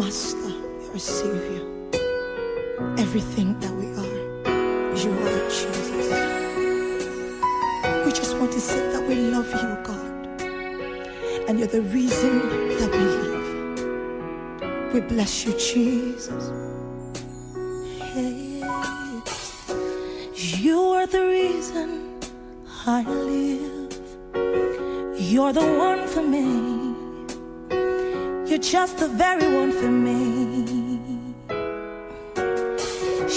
Master, you're a Savior. Everything that we are, you are, Jesus. We just want to say that we love you, God, and you're the reason that we live. We bless you, Jesus. Yes. You are the reason I live. You're the one for me. You're just the very one for me.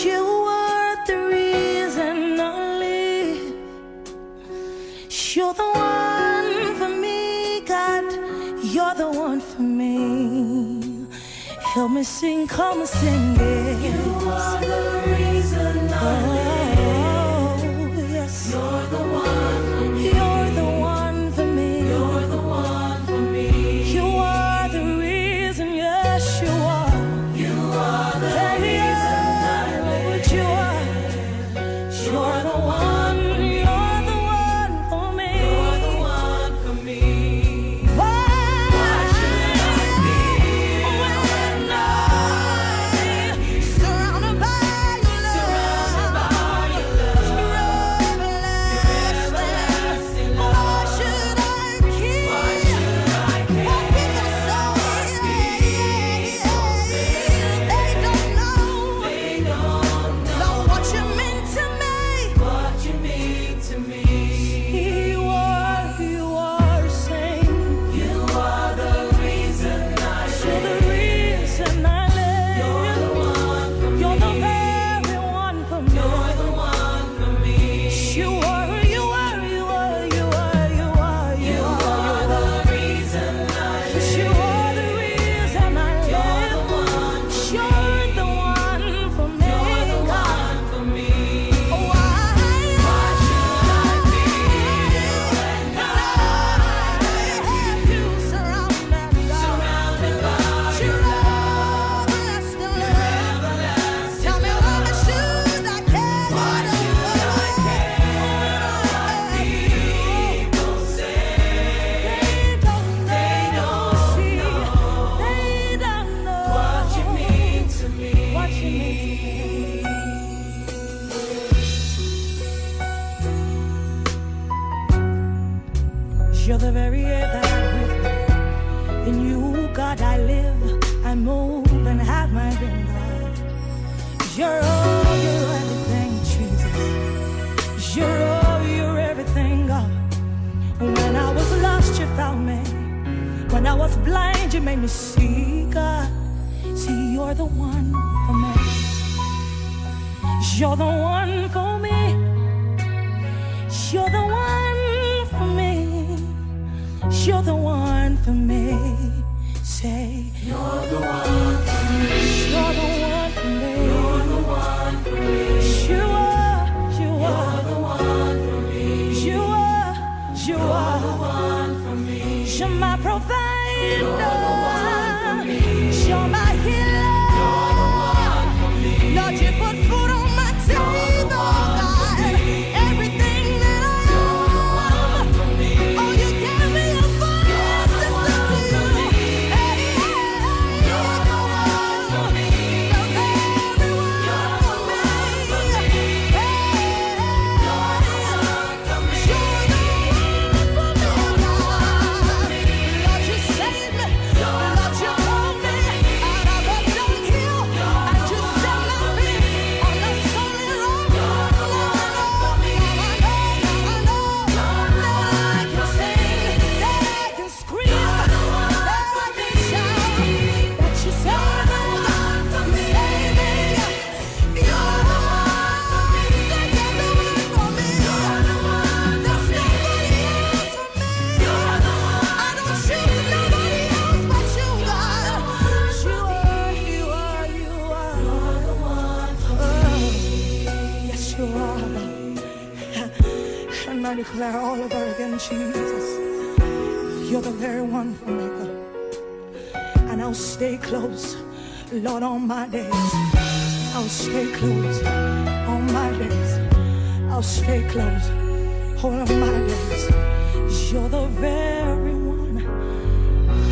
You are the reason I live. You're the one for me, God. You're the one for me. Help me sing, come and sing it. You are the reason I live. Yes. You're the one for me. You're the one for me. You're the one for me. You are the reason, yes, you are. You are the reason I live. You are. You're the one. You're the one for me. You're the one for me. Why should I be when I'm surrounded by your love? You're everlasting. Why should I keep what people say? They don't know what you mean to me. what you mean to me? You are saying You are the reason I you're the live. reason I You're the live. one for me. You're the very one for me. You're the one for me. You are the reason I live. you are the reason I You're the live. one for me. You're the one for me. You're the God. one for me. Why should I be when have you surrounded surrounded by your love? everlasting Tell me why should I care? Why should I care what people say? They don't see. They don't know What you mean to me? what you mean to me. You're the very air that I breathe. In you, God, I live, I move, and have my being, God. You're everything, Jesus. You're everything, God. When I was lost, you found me. When I was blind, you made me see, God. See, you're the one for me. You're the one for me. You're the one for me. You're the one for me. Say, You're the one for me. you're the one for me. You're the one for me. You are, you You're are, the one for me. you are, you You're are. the one for me. You're my provider. You're the one for me. You're my healer. You're the one for me. Lord, you put food on my table, God. Everything that I am. Oh, you gave me a voice to sing to you. Hey, you're the one for me. You're the very one for me. Hey, you're the one for me. You're the one for me, God. Lord, you saved me. Lord, you pulled me out of a dunghill, and you set my feet on the solid rock. Now I know that I can sing, that I can scream, that I can shout, that you saved me, you saved me. You're the one for me. Say you're the one for me. There's nobody else for me. I don't choose nobody else but you, God. You are the one for me. Yes, you are. And I declare all over again, Jesus, you're the very one for me, God. And I'll stay close, Lord, on my days. I'll stay close on my days. I'll stay close all of my days. You're the very one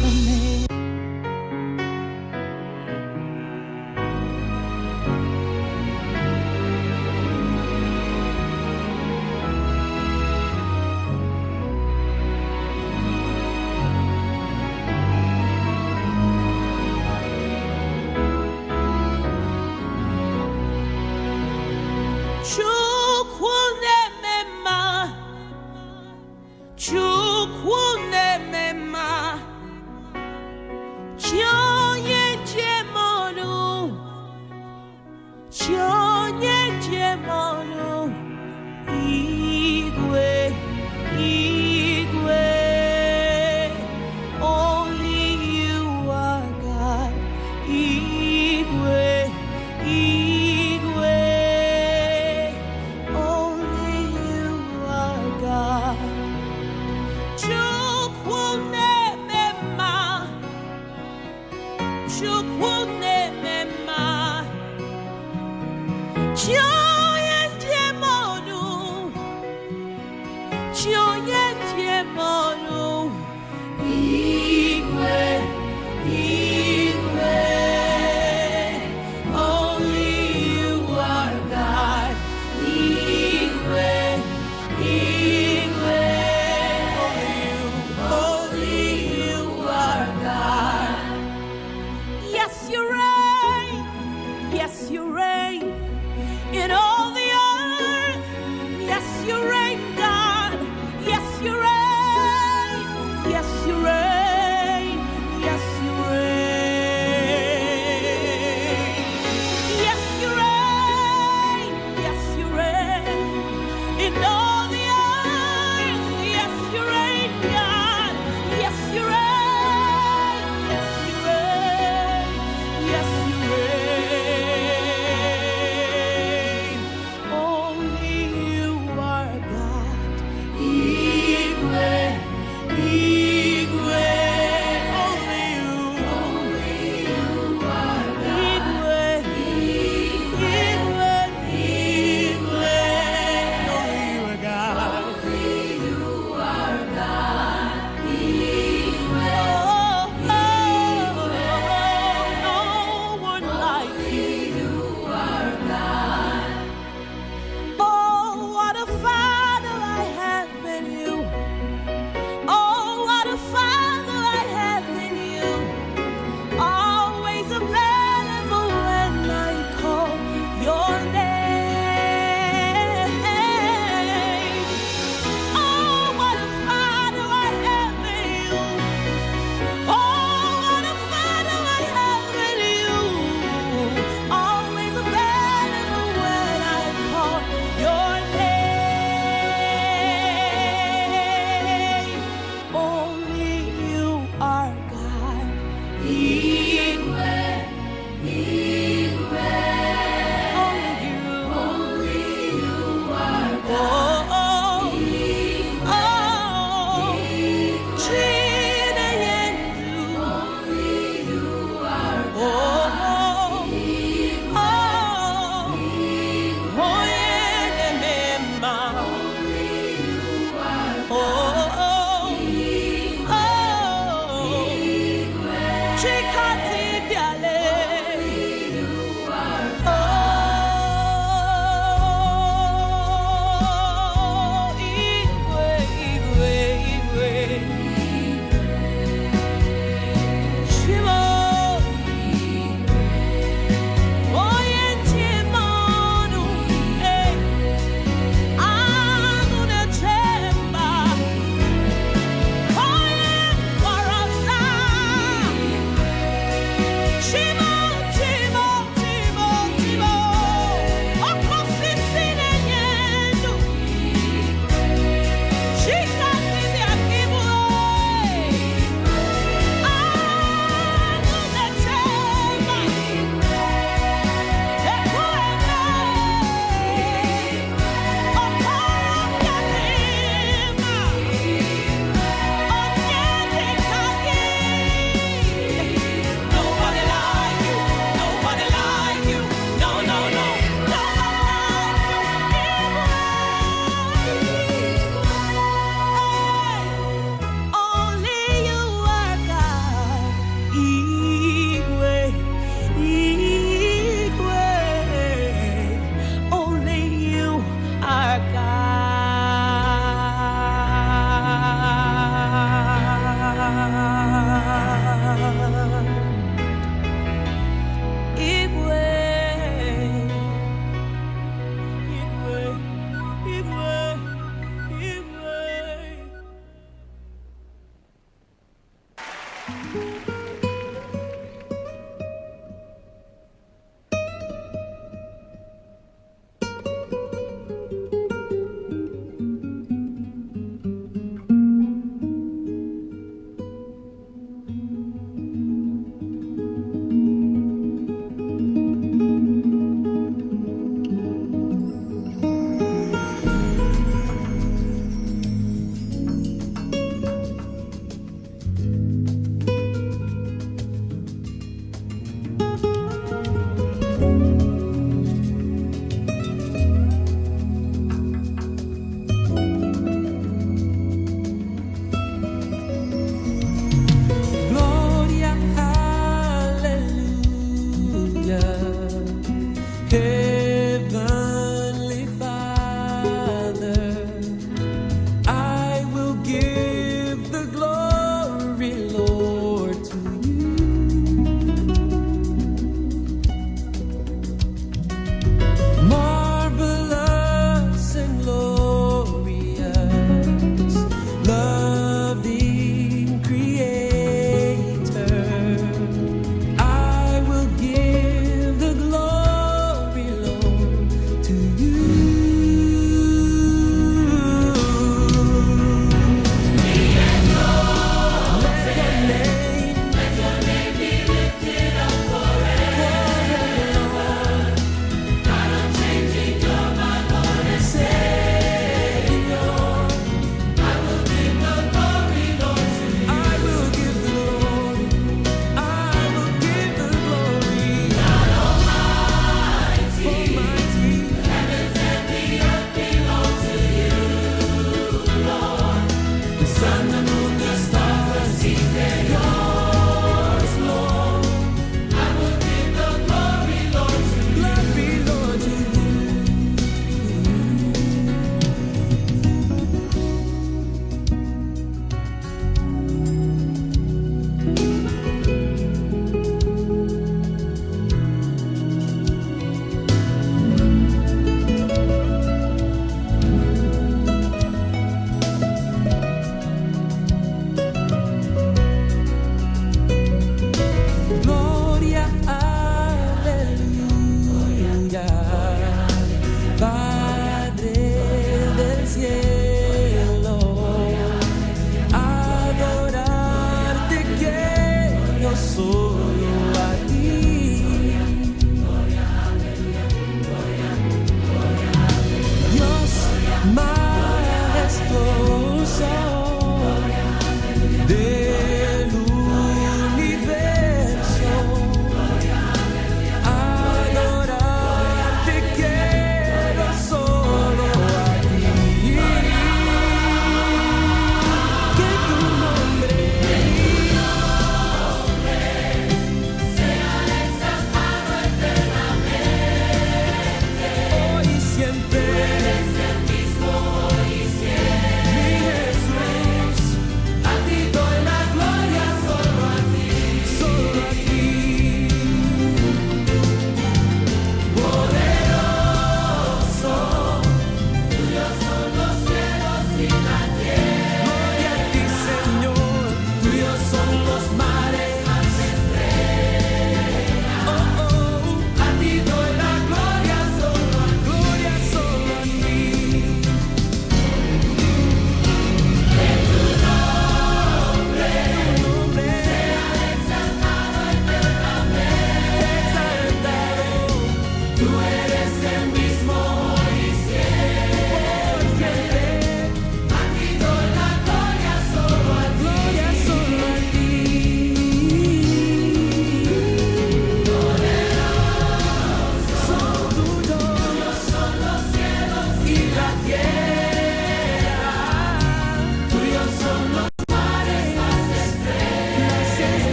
for me. Yes, you reign in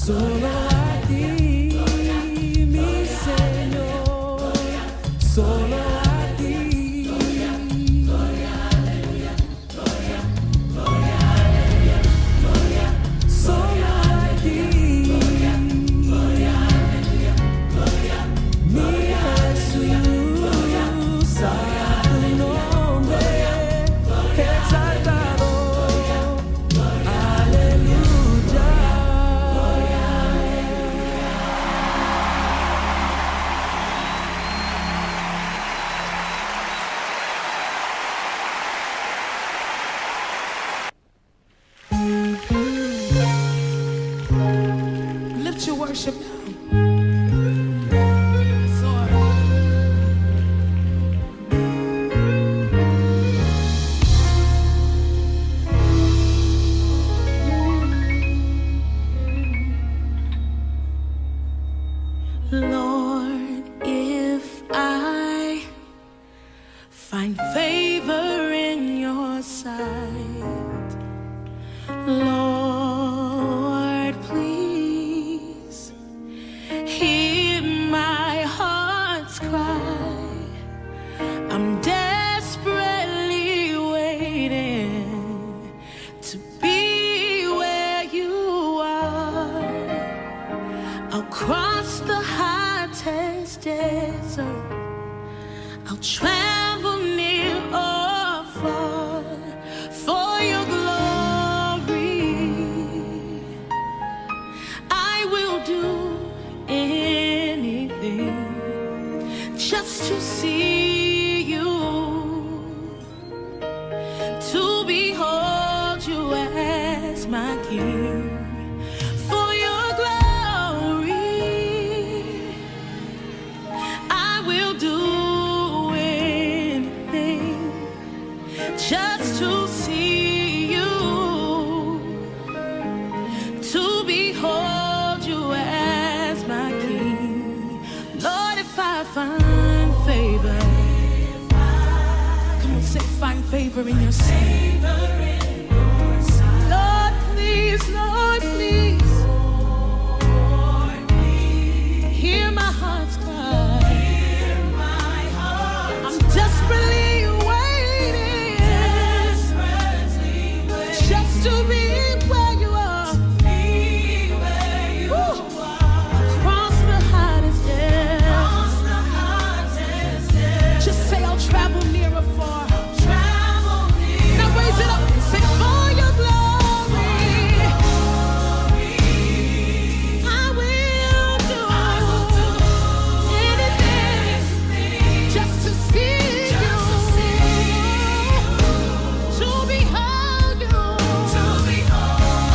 Solo a ti, mi Señor, solo a ti. Solo a ti, mi Jesús, a tu nombre exaltado. Aleluya. Lift your worship now. Lord, if I find favor in your sight, Lord, please hear my heart's cry. I'm desperately waiting to be where you are. I'll cross the hottest desert. I'll travel near or far for your glory. I will do anything just to see you, to behold you as my King. For your glory, I will do anything just to see you, to behold you as my King. Lord, if I find favor, come on, say find favor in your sight. Lord, please, Lord, please, hear my heart's cry. I'm desperately waiting just to be where you are. Woo. Across the hottest desert. Just say I'll travel near or far. Now raise it up and say for your glory. I will do anything just to see you, to behold you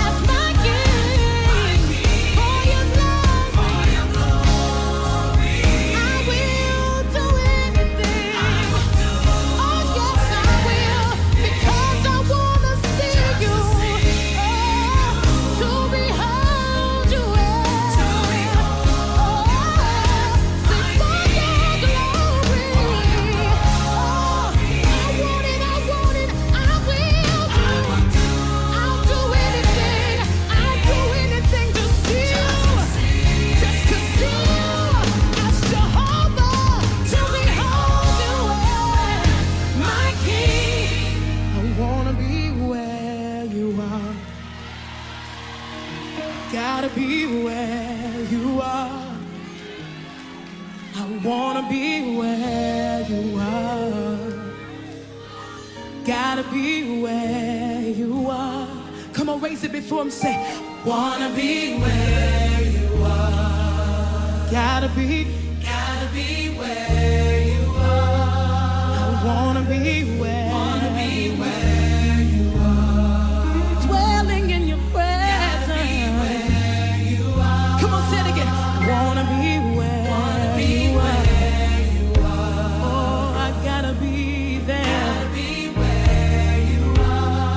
as my King. For your glory, I will do anything. Oh yes, I will, because I wanna see you, to behold you. Say for your glory. I want it, I will do. I'll do anything to see you, just to see you as Jehovah, to behold you as my King. I wanna be where you are. Gotta be where you are. I wanna be where you are. Gotta be where you are. Come on, raise it before him, say, wanna be where you are. Gotta be where you are. I wanna be where you are. Dwelling in your presence. Come on, say it again. Wanna be where you are. Oh, I gotta be there.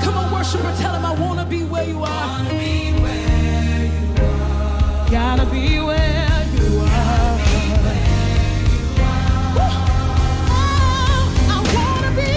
Come on, worshiper, tell him I wanna be where you are. Gotta be where you are. Oh, I wanna be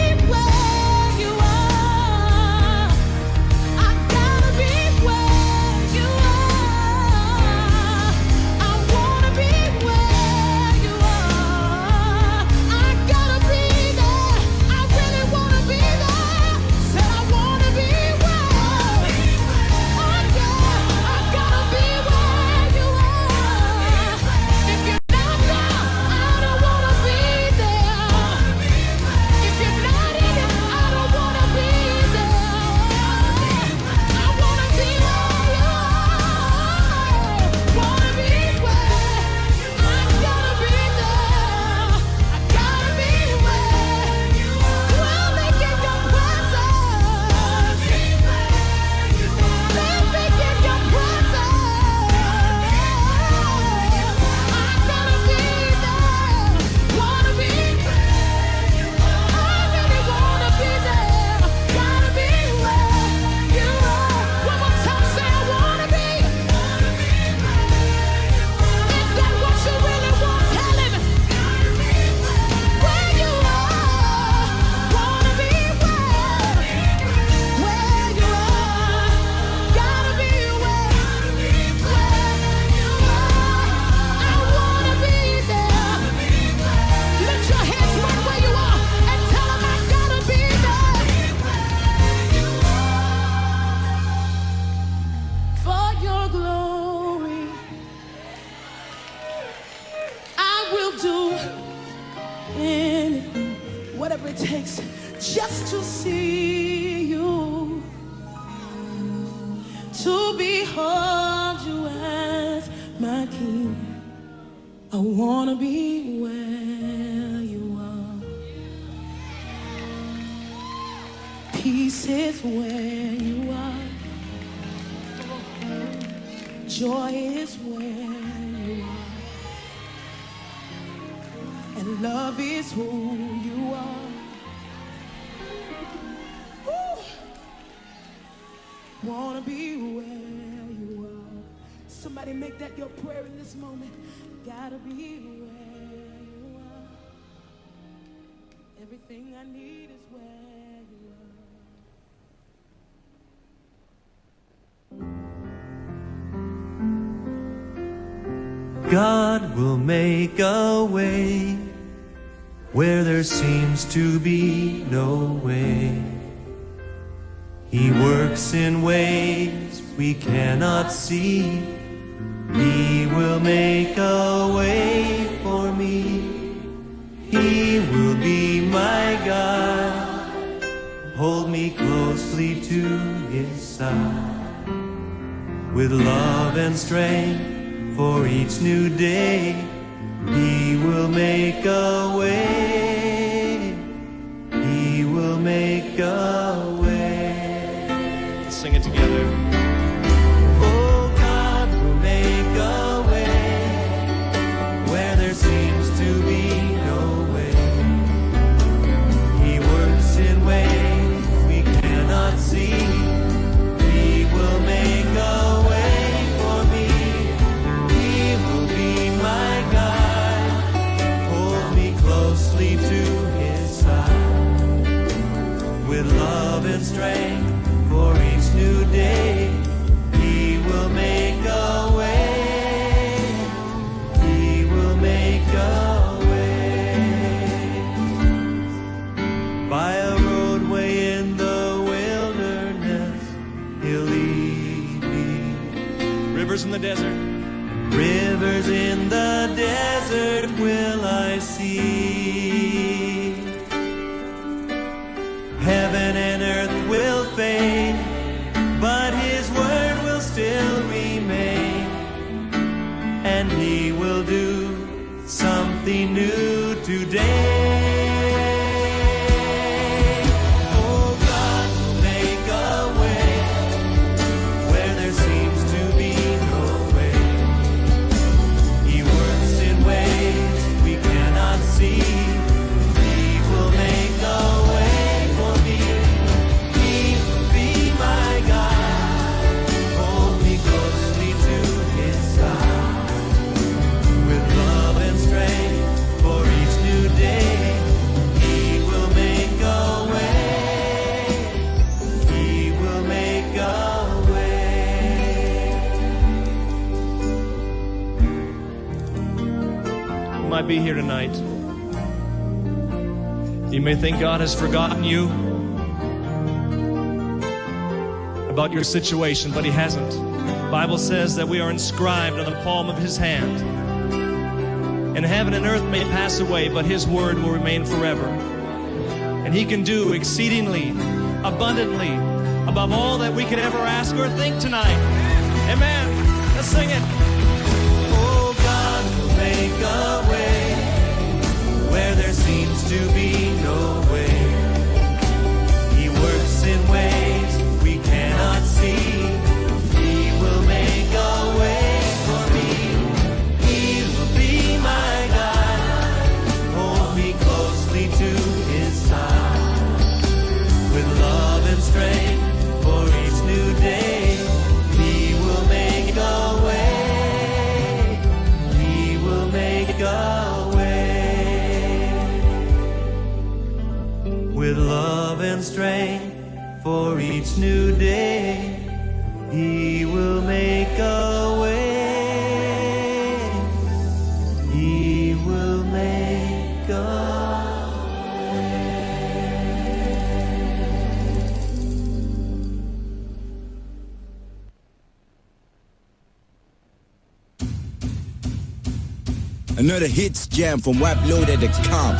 whatever it takes just to see you, to behold you as my King. I wanna be where you are. Peace is where you are. Joy is where you are. And love is who you are. Ooh. Wanna be where you are. Somebody make that your prayer in this moment. Gotta be where you are. Everything I need is where you are. God will make a way where there seems to be no way. He works in ways we cannot see. He will make a way for me. He will be my God. Hold me closely to his side. With love and strength for each new day, he will make a way. He will make a way. Let's sing it together. Strength for each new day, he will make a way. He will make a way. By a roadway in the wilderness, he'll lead me. Rivers in the desert. Rivers in the desert will I see. Heaven and earth will fade, but his word will still remain. And he will do something new today. Oh, God will make a way where there seems to be no way. He works in ways we cannot see. He will make a way. Might be here tonight. You may think God has forgotten you about your situation, but he hasn't. The Bible says that we are inscribed on the palm of his hand. And heaven and earth may pass away, but his word will remain forever. And he can do exceedingly, abundantly, above all that we could ever ask or think tonight. Amen. Let's sing it. Oh, God will make a way where there seems to be no way. He works in ways we cannot see. He will make a way for me. He will be my God. Hold me closely to his side. With love and strength for each new day, he will make a way. He will make a way. With love and strength for each new day, he will make a way. He will make a Another hits jam from WebLoaded.com.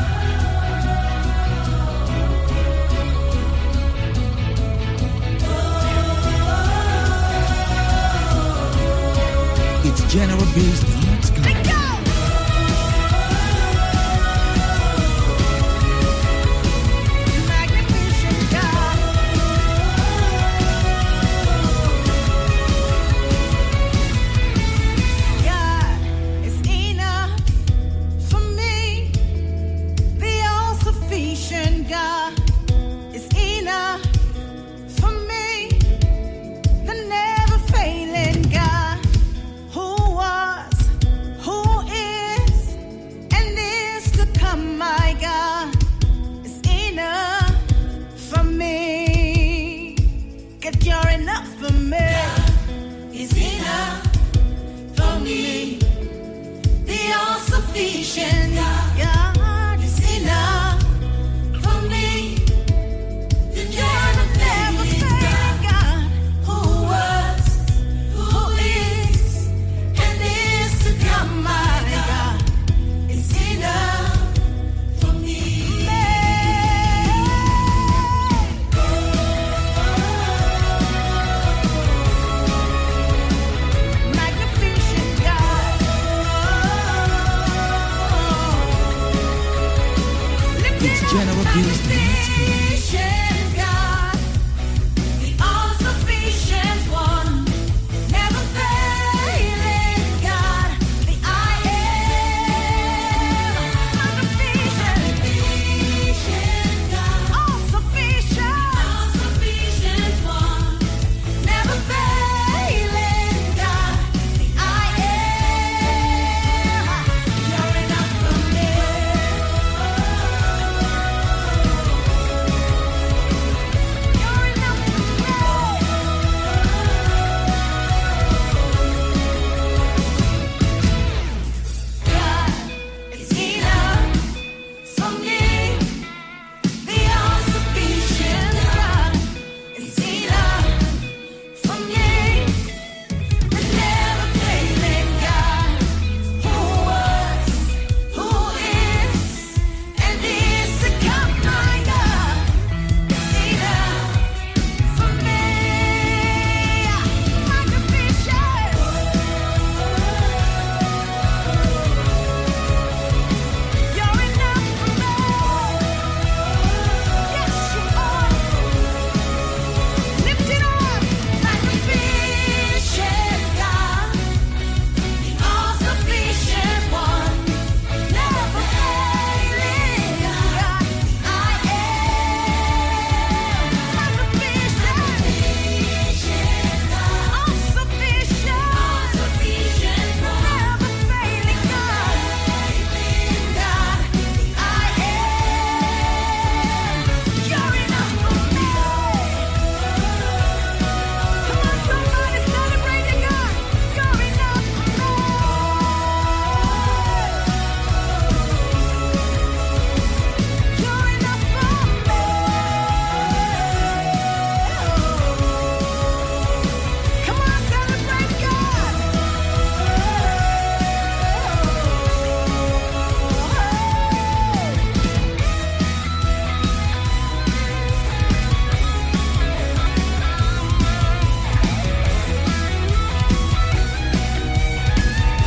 It's general based arts. Let go. Magnificent God. God is enough for me. The all-sufficient God is enough for me. The never-failing God, who was, who is, and is to come. My God is enough for me. 'Cause you're enough for me. Is enough for me. The all-sufficient God is enough for me. The never-failing God, who was, who is, and is to come. My God is enough for me. magnificent God. Lift It's it up. general based arts. Magnificent God, the all-sufficient one, never-failing God, the I am. Magnificent God, all-sufficient one, never-failing God, the I am. You're enough for me. You're enough for me. God is enough for me. The all-sufficient God is enough for me. The never-failing God, who was, who is, and is to come. My God is enough for me. Magnificent. You're enough for me. Yes, you are. Lift it up. Magnificent God, the all-sufficient one, never-failing God, I am. Magnificent God, all-sufficient one, never-failing God, I am. You're enough for me. Come on, somebody celebrate the God. You're enough for me. You're enough for me. Come on, celebrate God.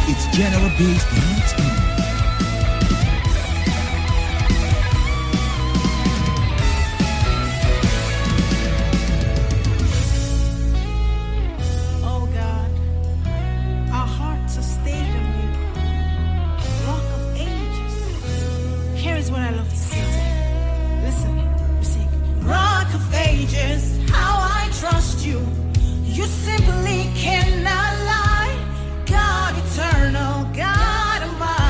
It's general based arts. Oh God, our hearts are stayed on you, Rock of Ages. Here is what I love to sing to you. Listen, we sing. Rock of ages, how I trust you. You simply cannot lie. God eternal, God Almighty.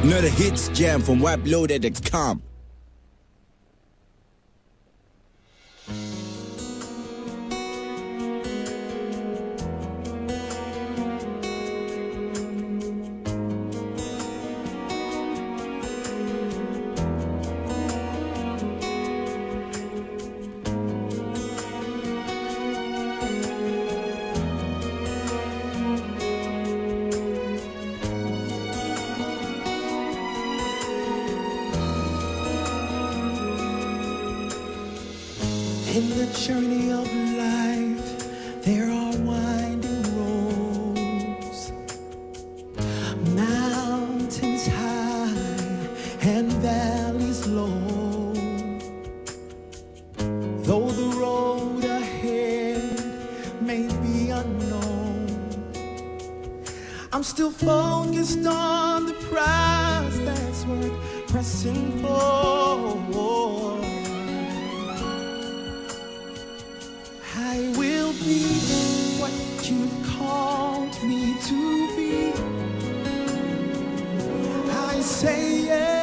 Another hits jam from wipeloaded.com. In the journey of life, there are winding roads, mountains high and valleys low. Though the road ahead may be unknown, I'm still focused on the prize that's worth pressing for. I will be what you've called me to be. I say yes,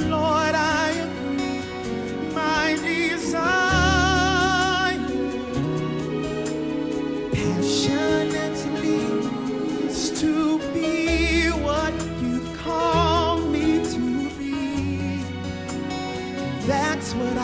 Lord, I agree. My desire passionately is to be what you've called me to be. That's what I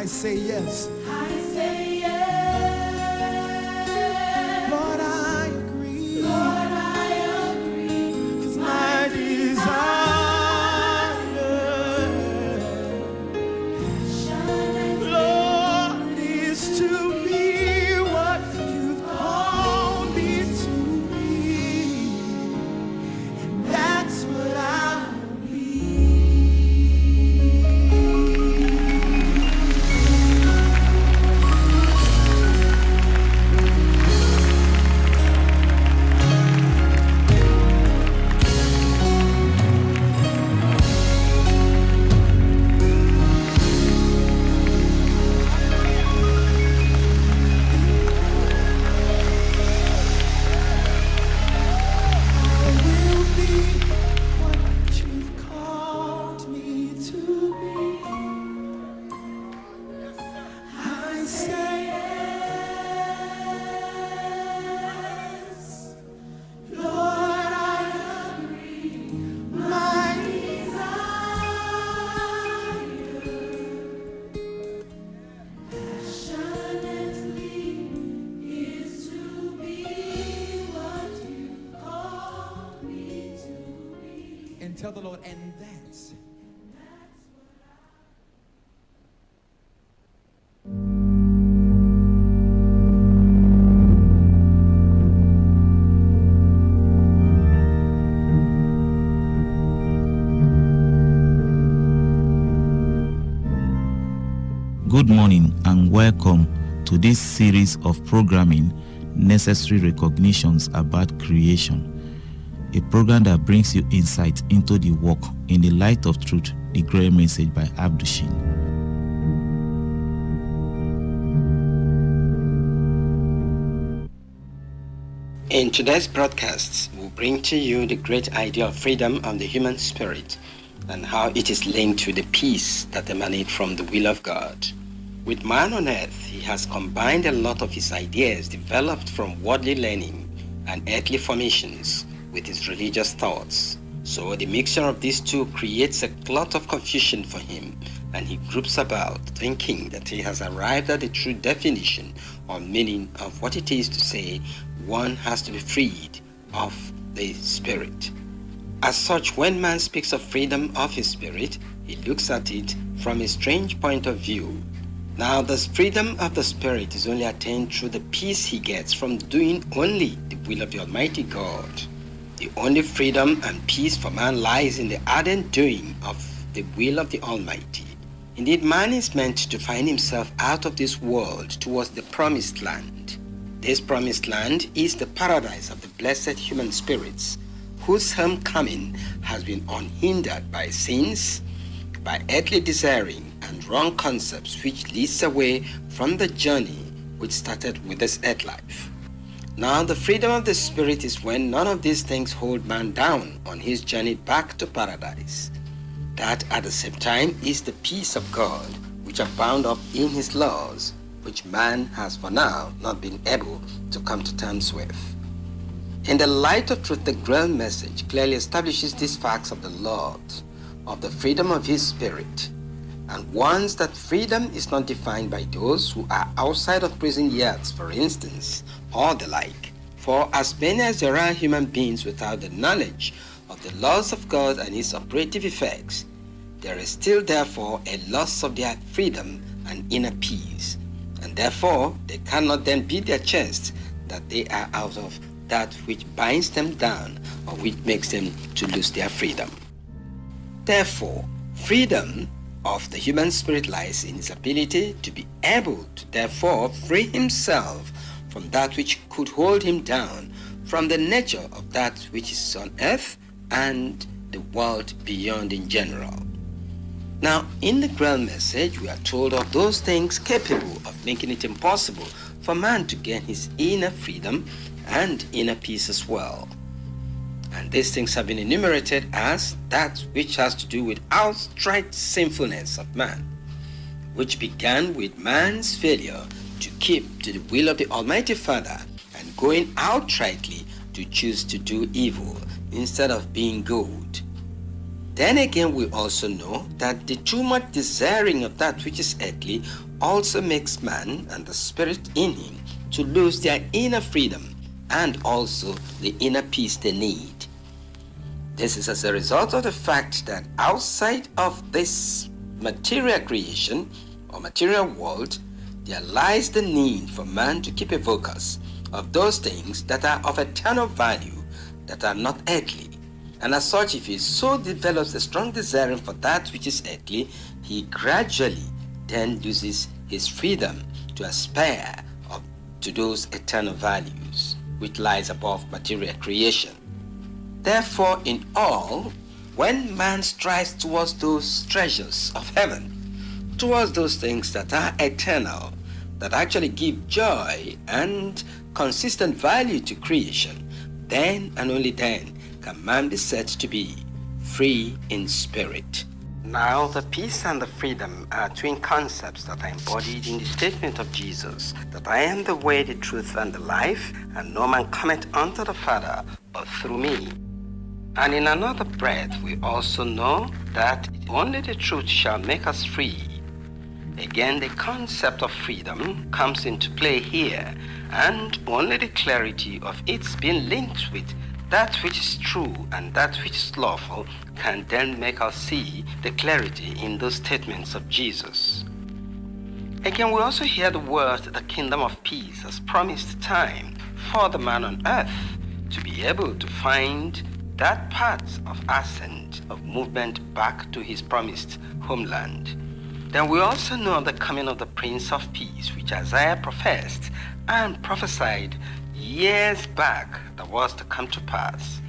say yes. I say yes. Lord, I agree. Lord, I agree. 'Cause my desire, Lord, is to be what you've called me to be. And that's what I'll be. Tell the Lord, and that's Good morning and welcome to this series of programming, Necessary Recognitions About Creation, a program that brings you insight into the work in the light of truth, the great message by Abdushin. In today's broadcasts, we'll bring to you the great idea of freedom and the human spirit and how it is linked to the peace that emanates from the will of God. With man on earth, he has combined a lot of his ideas developed from worldly learning and earthly formations with his religious thoughts. So the mixture of these two creates a lot of confusion for him, and he groups about thinking that he has arrived at the true definition or meaning of what it is to say one has to be freed of the spirit. As such, when man speaks of freedom of his spirit, he looks at it from a strange point of view. Now, the freedom of the spirit is only attained through the peace he gets from doing only the will of the Almighty God. The only freedom and peace for man lies in the ardent doing of the will of the Almighty. Indeed, man is meant to find himself out of this world towards the promised land. This promised land is the paradise of the blessed human spirits, whose homecoming has been unhindered by sins, by earthly desiring and wrong concepts, which leads away from the journey which started with this earth life. Now, the freedom of the spirit is when none of these things hold man down on his journey back to paradise. That at the same time is the peace of God, which are bound up in his laws, which man has for now not been able to come to terms with. In the light of truth, the Grail message clearly establishes these facts of the Lord, of the freedom of his spirit, and warns that freedom is not defined by those who are outside of prison yards, for instance, or the like. For as many as there are human beings without the knowledge of the laws of God and his operative effects, there is still therefore a loss of their freedom and inner peace, and therefore they cannot then beat their chest that they are out of that which binds them down or which makes them to lose their freedom. Therefore, freedom of the human spirit lies in his ability to be able to therefore free himself from that which could hold him down, from the nature of that which is on earth and the world beyond in general. Now, in the Grail message, we are told of those things capable of making it impossible for man to gain his inner freedom and inner peace as well. And these things have been enumerated as that which has to do with outright sinfulness of man, which began with man's failure to keep to the will of the Almighty Father and going outrightly to choose to do evil instead of being good. Then again, we also know that the too much desiring of that which is earthly also makes man and the spirit in him to lose their inner freedom and also the inner peace they need. This is as a result of the fact that outside of this material creation or material world, there lies the need for man to keep a focus of those things that are of eternal value, that are not earthly. And as such, if he so develops a strong desire for that which is earthly, he gradually then loses his freedom to aspire to those eternal values which lies above material creation. Therefore, in all, when man strives towards those treasures of heaven, towards those things that are eternal, that actually give joy and consistent value to creation, then and only then can man be said to be free in spirit. Now, the peace and the freedom are twin concepts that are embodied in the statement of Jesus, that I am the way, the truth, and the life, and no man cometh unto the Father but through me. And in another breath, we also know that only the truth shall make us free. Again, the concept of freedom comes into play here, and only the clarity of its being linked with that which is true and that which is lawful can then make us see the clarity in those statements of Jesus. Again, we also hear the word the kingdom of peace as promised time for the man on earth to be able to find that path of ascent, of movement back to his promised homeland. Then we also know the coming of the Prince of Peace, which Isaiah professed and prophesied years back that was to come to pass.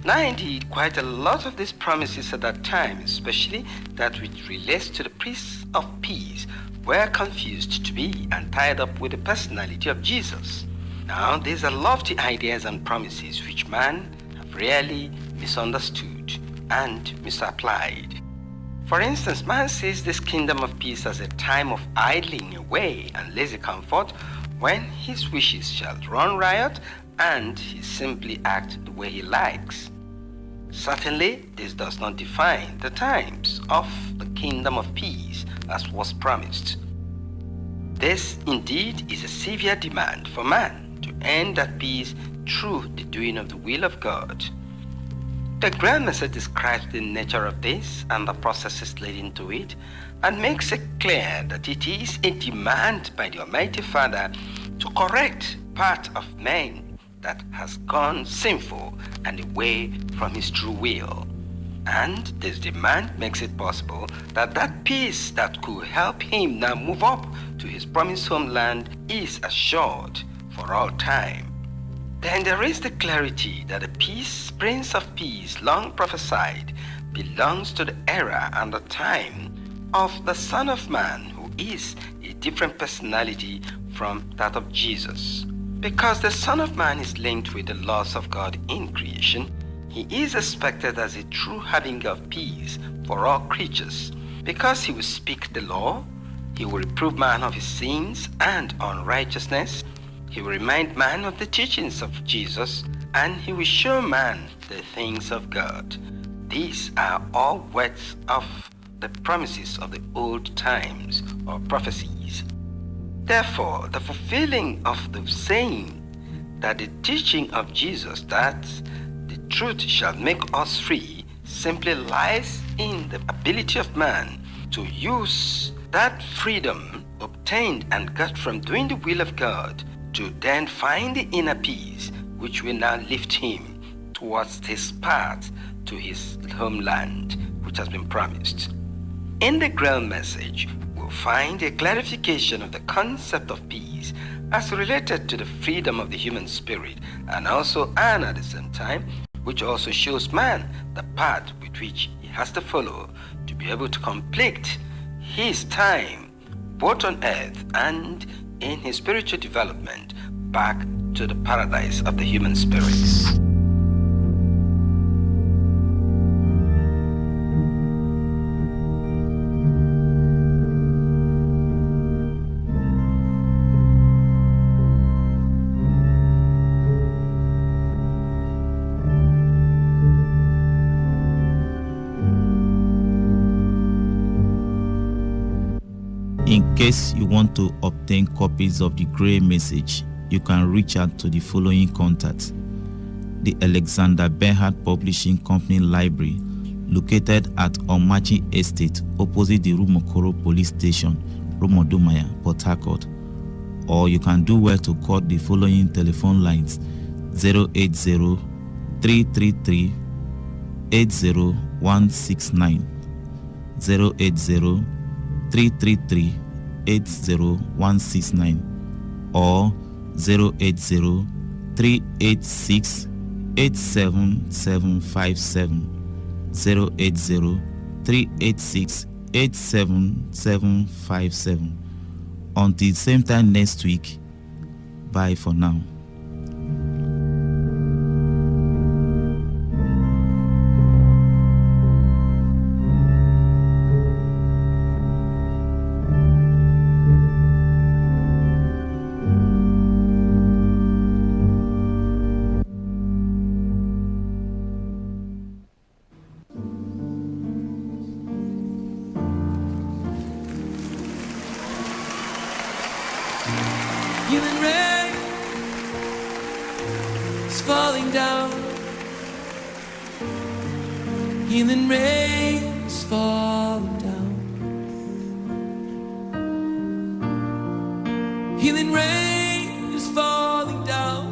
Now indeed, quite a lot of these promises at that time, especially that which relates to the Prince of Peace, were confused to be and tied up with the personality of Jesus. Now these are lofty ideas and promises which man have rarely misunderstood and misapplied. For instance, man sees this kingdom of peace as a time of idling away and lazy comfort when his wishes shall run riot and he simply act the way he likes. Certainly, this does not define the times of the kingdom of peace as was promised. This indeed is a severe demand for man to end that peace through the doing of the will of God. The grand message describes the nature of this and the processes leading to it, and makes it clear that it is a demand by the Almighty Father to correct part of man that has gone sinful and away from his true will. And this demand makes it possible that that peace that could help him now move up to his promised homeland is assured for all time. Then there is the clarity that the peace, Prince of Peace, long prophesied, belongs to the era and the time of the Son of Man, who is a different personality from that of Jesus. Because the Son of Man is linked with the laws of God in creation, he is expected as a true harbinger of peace for all creatures. Because he will speak the law, he will reprove man of his sins and unrighteousness, he will remind man of the teachings of Jesus, and he will show man the things of God. These are all words of the promises of the old times or prophecies. Therefore, the fulfilling of the saying that the teaching of Jesus that the truth shall make us free simply lies in the ability of man to use that freedom obtained and got from doing the will of God to then find the inner peace which will now lift him towards his path to his homeland which has been promised. In the grand message, we'll find a clarification of the concept of peace as related to the freedom of the human spirit, and at the same time, which also shows man the path with which he has to follow to be able to complete his time both on earth and in his spiritual development back to the paradise of the human spirits. In case you want to obtain copies of the Grey Message, you can reach out to the following contacts. The Alexander Bernhard Publishing Company Library, located at Omachi Estate, opposite the Rumokoro Police Station, Romodumaya, Port Harcourt. Or you can do well to call the following telephone lines: 080-333-80169, 080-333-80169, or 080-386-87757, 080-386-87757. Until same time next week, bye for now. Healing rain is falling down. Healing rain is falling down. Healing rain is falling down.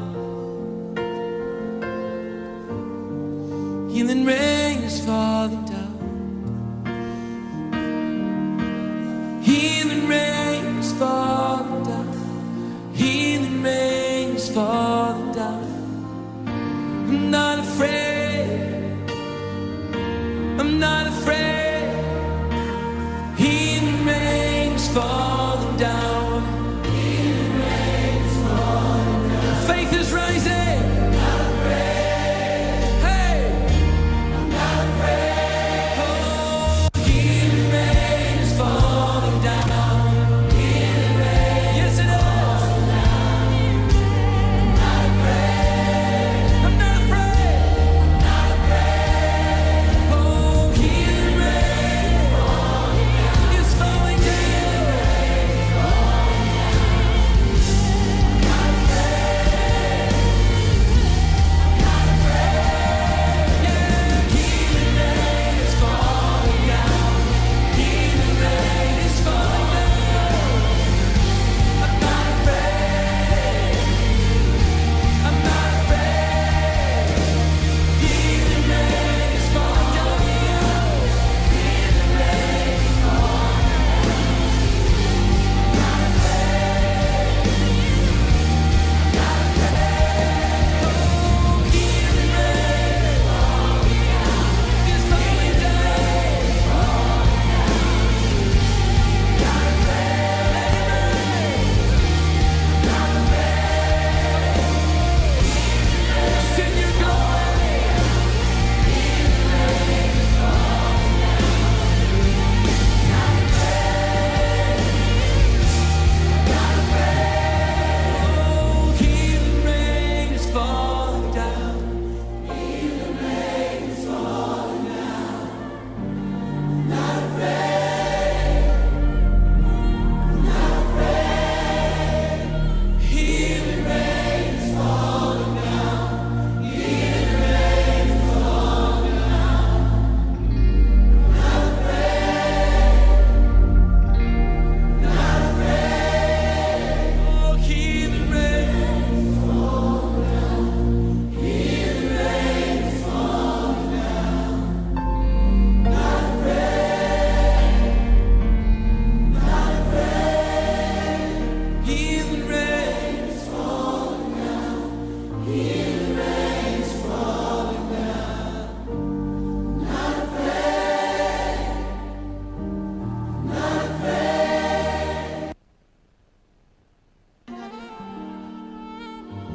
Healing rain is falling down. Healing rain is falling down. Healing rain is falling down. I'm not afraid. I'm not afraid. Healing rain is falling down. Healing rain is falling down. Faith is rising. Not afraid. Hey.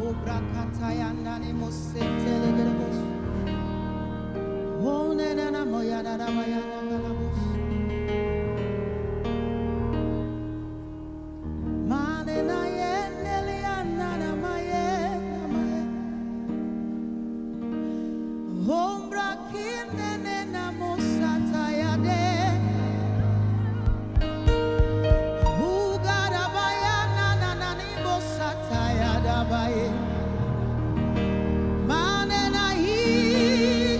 Obrakataya nane mosetele gerebos. One nana moya dada maya nagalabos. Mane na yendele anana maye namaye. Ombra kinene na mosataya de. Ugarabaya nana nani mosataya dabaye. Mane na hi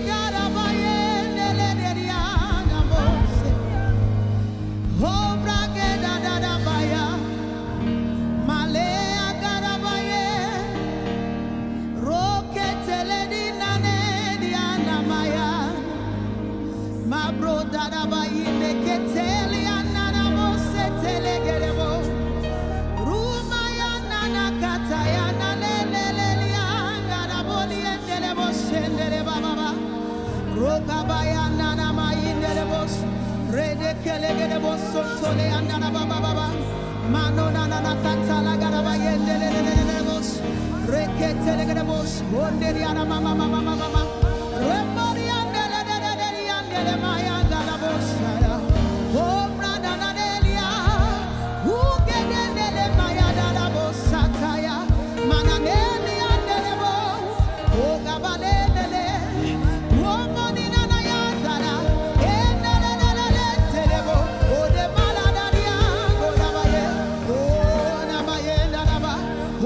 garabaye nele deriana mose. Ombra ke dada dabaya. Malea garabaye. Roke teledi nane diana maya. Ma bro dada bayi neketeli anana mose telegerebo. Ruma ya nana kata ya nane leleli angara boli endelebo shendere baba. Roka baya nana mayi ndelebo. Rede kelegerebo sotole anana baba. Mano nana kata la garabaye ndelelelelebo. Reke telegerebo onderi ana mama. Remori andeleleleli andele maya garabo shara. Oh brada nadelia. Ugedelele maya darabo sataya. Mananeli andelebo. Oh gabalelele. Oh moni nana ya dara. Endelelelele telebo. Oh de maladaria godabaye. Oh namaye daraba.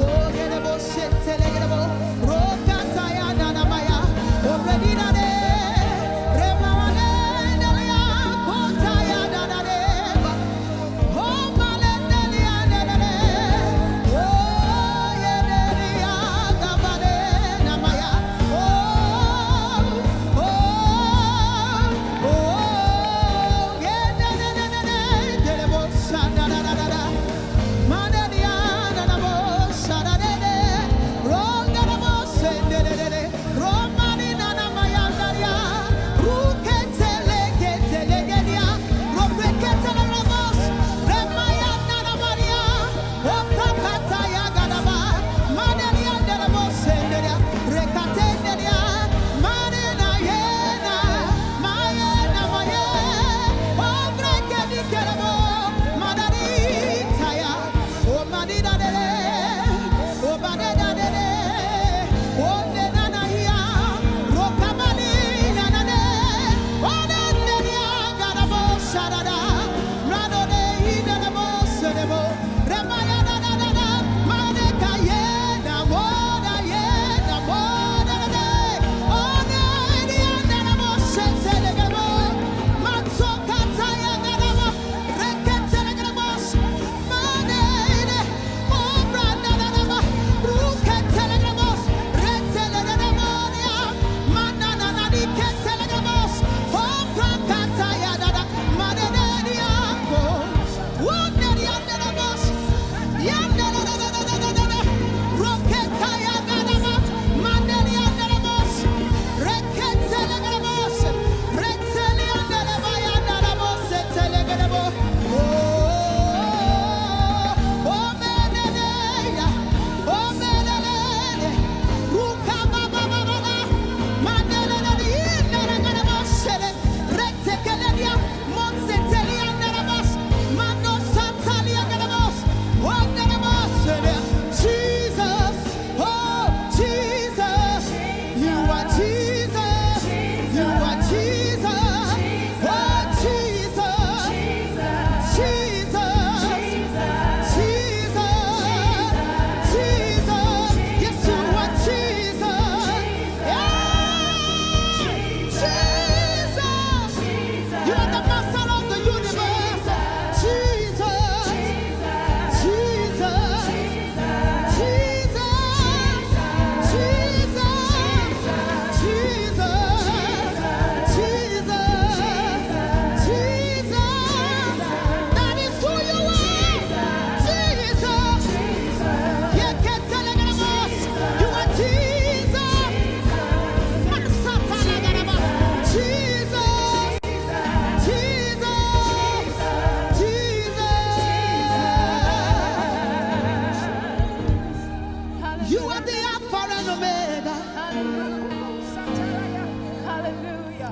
Oh gerebo shetele gerebo. Rokataya daraba.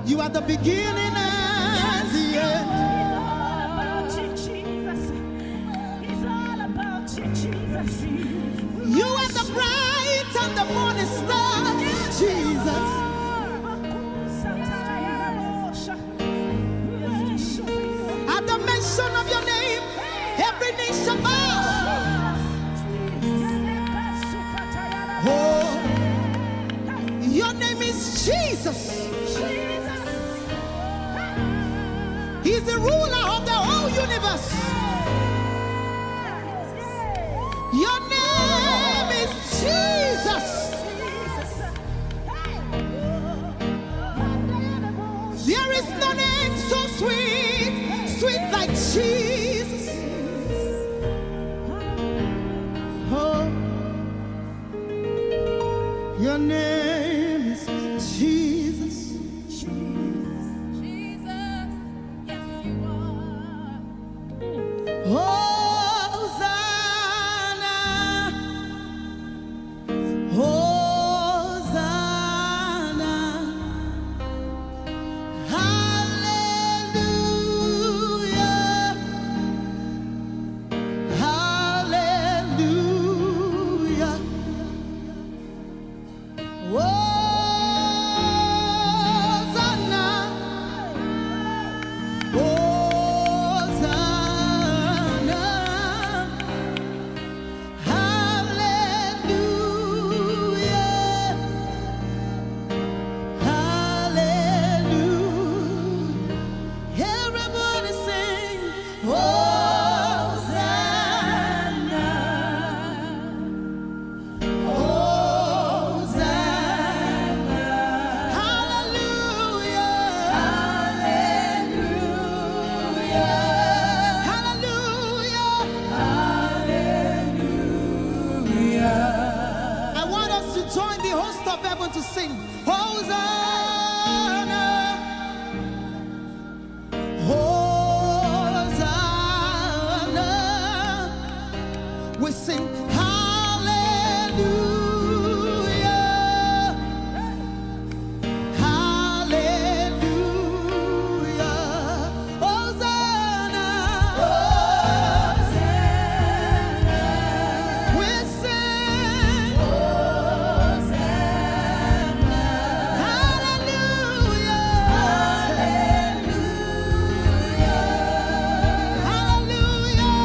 You are the beginning and the end. You are the bright and the morning star, Jesus. At the mention of your name, every knee shall bow. Oh, your name is Jesus. He's the ruler of the whole universe. Your name is Jesus. There is no name so sweet, sweet like Jesus. Oh, your name is Jesus. Hosanna, Hosanna, hallelujah, hallelujah. Hosanna, Hosanna, hallelujah, hallelujah. Everybody sing, Hosanna, Hosanna, hallelujah, hallelujah, hallelujah. I want us to join the host of heaven to sing, Hosanna, Hosanna. We sing hallelujah, hallelujah. Hosanna, Hosanna. We sing Hosanna, hallelujah, hallelujah, hallelujah.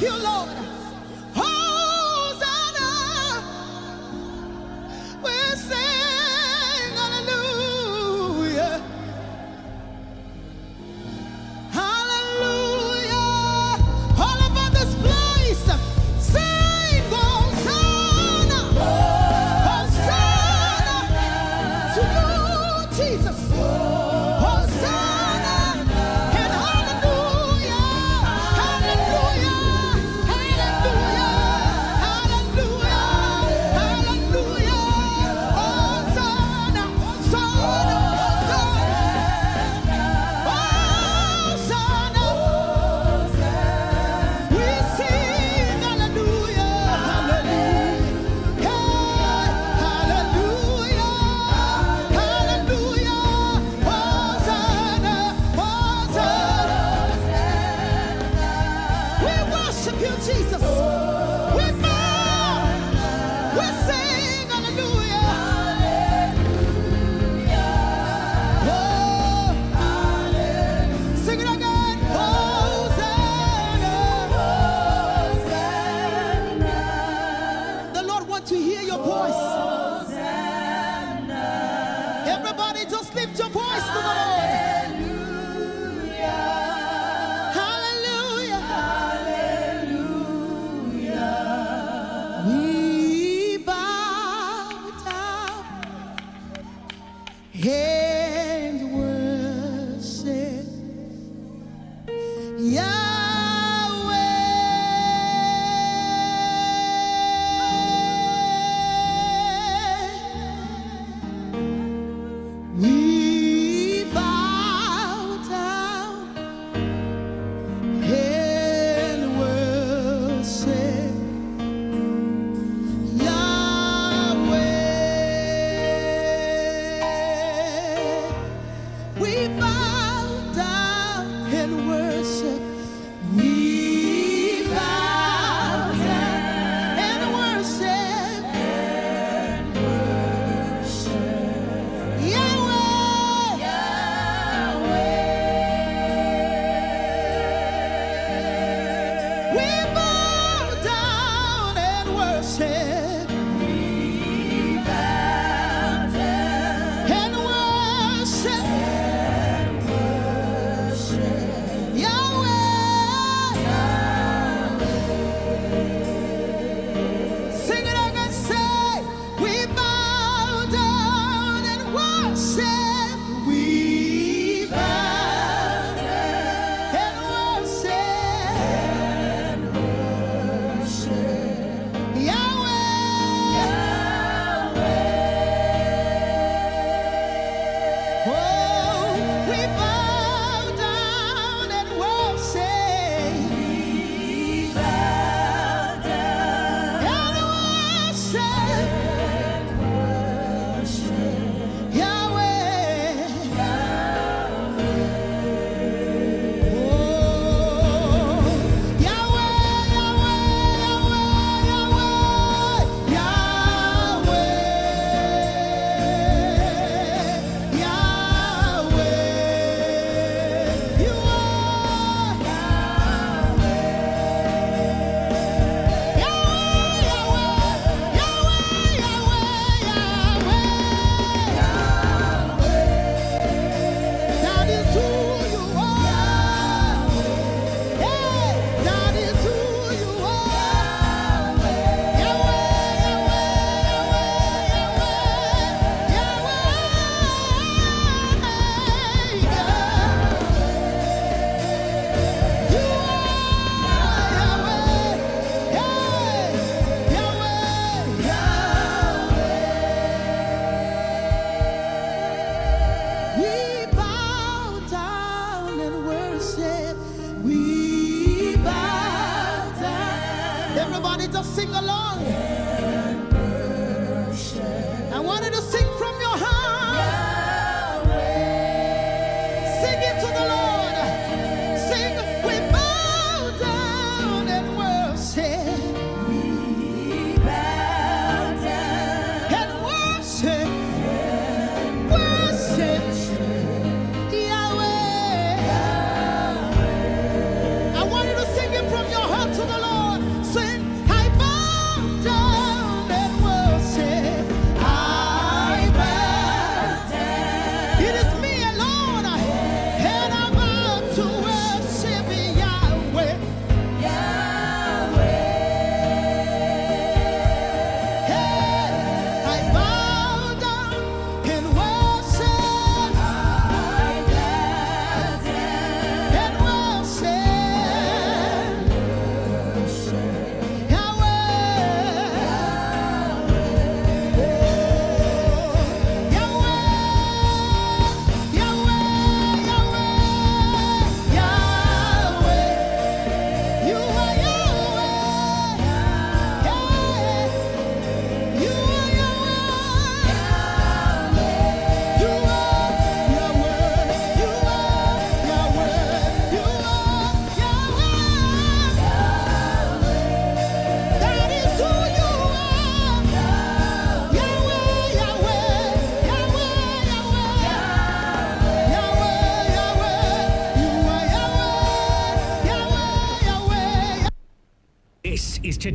you, Lord. Hosanna. We sing hallelujah. Hallelujah. All over this place, sing Hosanna. Hosanna to you, Jesus. Hosanna and hallelujah. Hallelujah. Hallelujah. Hallelujah. Hallelujah. Hosanna. Hosanna. Hosanna. We sing hallelujah. Hallelujah. Hallelujah. Hallelujah. Hosanna. Hosanna. We worship you, Jesus. We bow. We sing hallelujah. Oh, sing it again. Hosanna. The Lord wants to hear your voice. Everybody just lift your voice to the Lord. Hallelujah. We bow down and worship Yahweh. We bow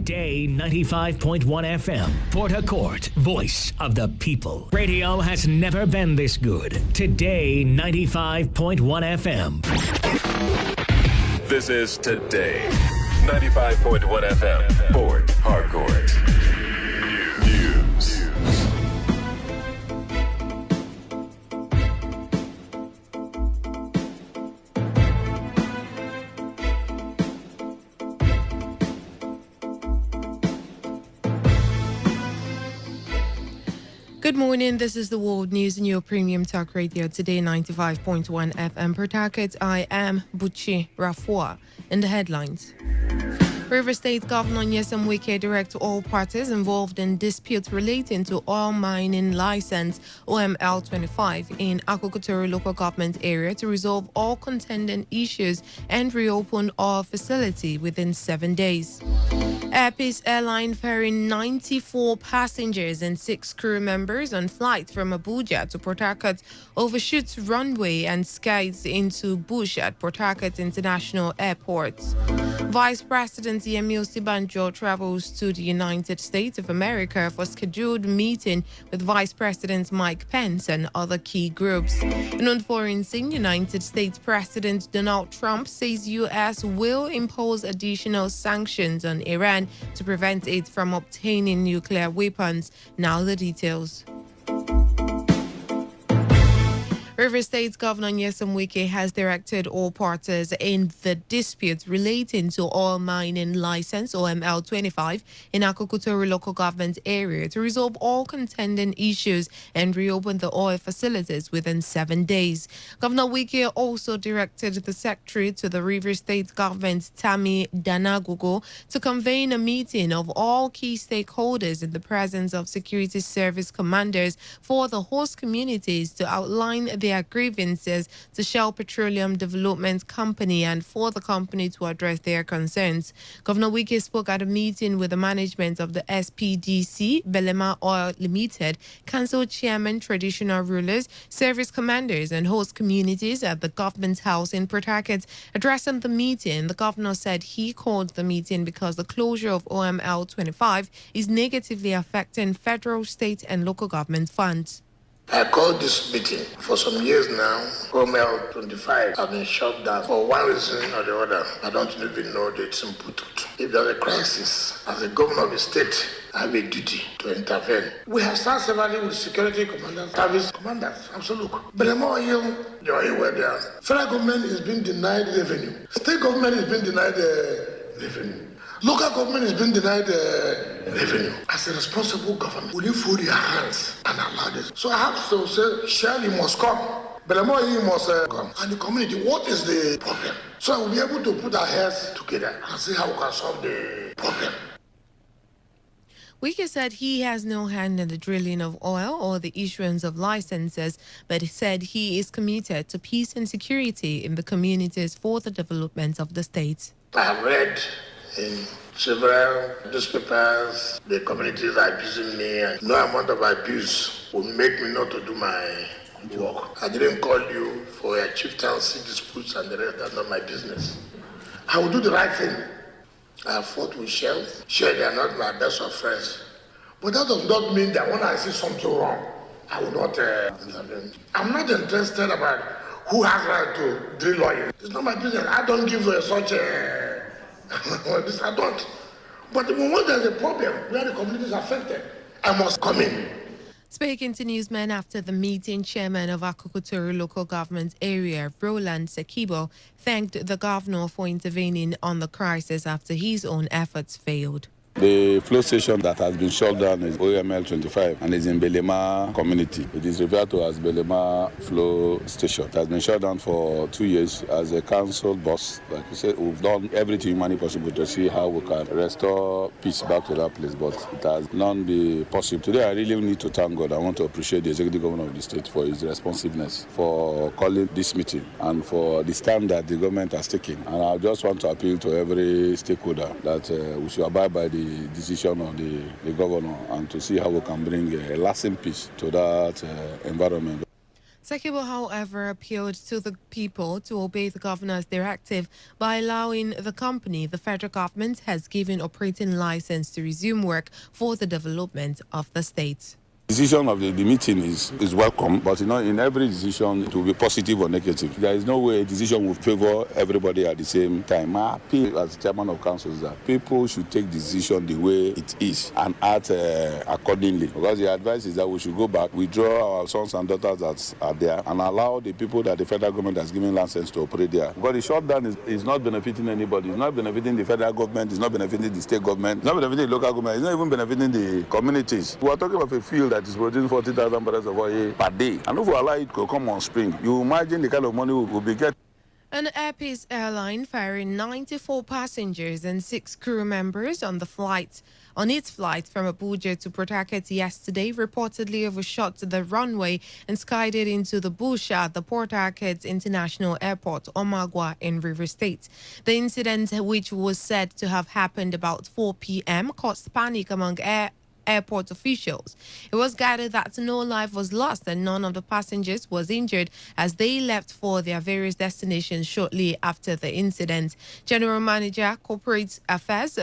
Today 95.1 FM, Port Harcourt, voice of the people. Radio has never been this good. Today 95.1 FM. This is Today 95.1 FM, Port Harcourt. News. Good morning, this is the World News in your premium talk radio today 95.1 FM Port Harcourt. I am Buchi Rafua. In the headlines, River State Governor Nyesom Wike directs all parties involved in disputes relating to oil mining license OML 25 in Akokotoro local government area to resolve all contending issues and reopen oil facility within 7 days. Air Peace Airline ferrying 94 passengers and 6 crew members on flight from Abuja to Port Harcourt overshoots runway and skies into bush at Port Harcourt International Airport. Vice President Yemi Osibanjo travels to the United States of America for scheduled meeting with Vice President Mike Pence and other key groups. On foreign scene, United States President Donald Trump says U.S. will impose additional sanctions on Iran to prevent it from obtaining nuclear weapons. Now the details. River State Governor Nyesom Wike has directed all parties in the dispute relating to oil mining license OML 25 in Akokotoro local government area to resolve all contending issues and reopen the oil facilities within 7 days. Governor Wike also directed the secretary to the River State government, Tammy Danagugo, to convene a meeting of all key stakeholders in the presence of security service commanders for the host communities to outline their grievances to Shell Petroleum Development Company and for the company to address their concerns. Governor Wike spoke at a meeting with the management of the SPDC, Belema Oil Limited, council chairman, traditional rulers, service commanders and host communities at the government house in Port Harcourt. Addressing the meeting, the governor said he called the meeting because the closure of OML 25 is negatively affecting federal, state and local government funds. I called this meeting for some years now. OML 25 have been shut down for one reason or the other. I don't even know the simple truth. If there's a crisis, as a governor of the state, I have a duty to intervene. We have started severally with security commanders, service commanders. Absolutely. But the more the oil were there. Federal government is being denied revenue. State government is being denied revenue. Local government is being denied revenue. As a responsible government, will you fold your hands and allow this? So I have to say, Shell, you must come. But the more you must come. And the community, what is the problem? So I will be able to put our heads together and see how we can solve the problem. Wike said he has no hand in the drilling of oil or the issuance of licenses, but he said he is committed to peace and security in the communities for the development of the state. I have read in several newspapers, the communities are abusing me, and no amount of abuse will make me not to do my work. I didn't call you for a chieftaincy disputes and the rest. That's not my business. I will do the right thing. I have fought with Shell. Shell, they are not my best of friends. But that does not mean that when I see something wrong, I will not intervene. I'm not interested about who has right to drill oil. It's not my business. I don't give such a this I don't. But the moment there's a problem where the community is affected, I must come in. Speaking to newsmen after the meeting, Chairman of Akokotoro local government area, Roland Sekibo, thanked the governor for intervening on the crisis after his own efforts failed. The flow station that has been shut down is OML 25 and is in Belema community. It is referred to as Belema Flow Station. It has been shut down for 2 years as a council boss. Like you said, we've done everything humanly possible to see how we can restore peace back to that place, but it has not been possible. Today, I really need to thank God. I want to appreciate the executive governor of the state for his responsiveness, for calling this meeting, and for the stand that the government has taken. And I just want to appeal to every stakeholder that we should abide by the decision of the governor and to see how we can bring a lasting peace to that environment. Sekibo, however, appealed to the people to obey the governor's directive by allowing the company the federal government has given operating license to resume work for the development of the state. Decision of the meeting is welcome, but in every decision it will be positive or negative. There is no way a decision will favor everybody at the same time. My appeal as chairman of council is that people should take decision the way it is and act accordingly. Because the advice is that we should go back, withdraw our sons and daughters that are there, and allow the people that the federal government has given license to operate there. Because the shutdown is not benefiting anybody. It's not benefiting the federal government. It's not benefiting the state government. It's not benefiting the local government. It's not even benefiting the communities. We are talking about a field that is producing 40,000 barrels of oil per day. And if we allow it to come on spring, you imagine the kind of money we will be getting. An Airpeace airline ferrying 94 passengers and 6 crew members on its flight from Abuja to Port Harcourt yesterday reportedly overshot the runway and skydid into the bush at the Port Harcourt International Airport, Omagwa, in Rivers State. The incident, which was said to have happened about 4 p.m., caused panic among airport officials. It was gathered that no life was lost and none of the passengers was injured as they left for their various destinations shortly after the incident. General Manager, Corporate Affairs,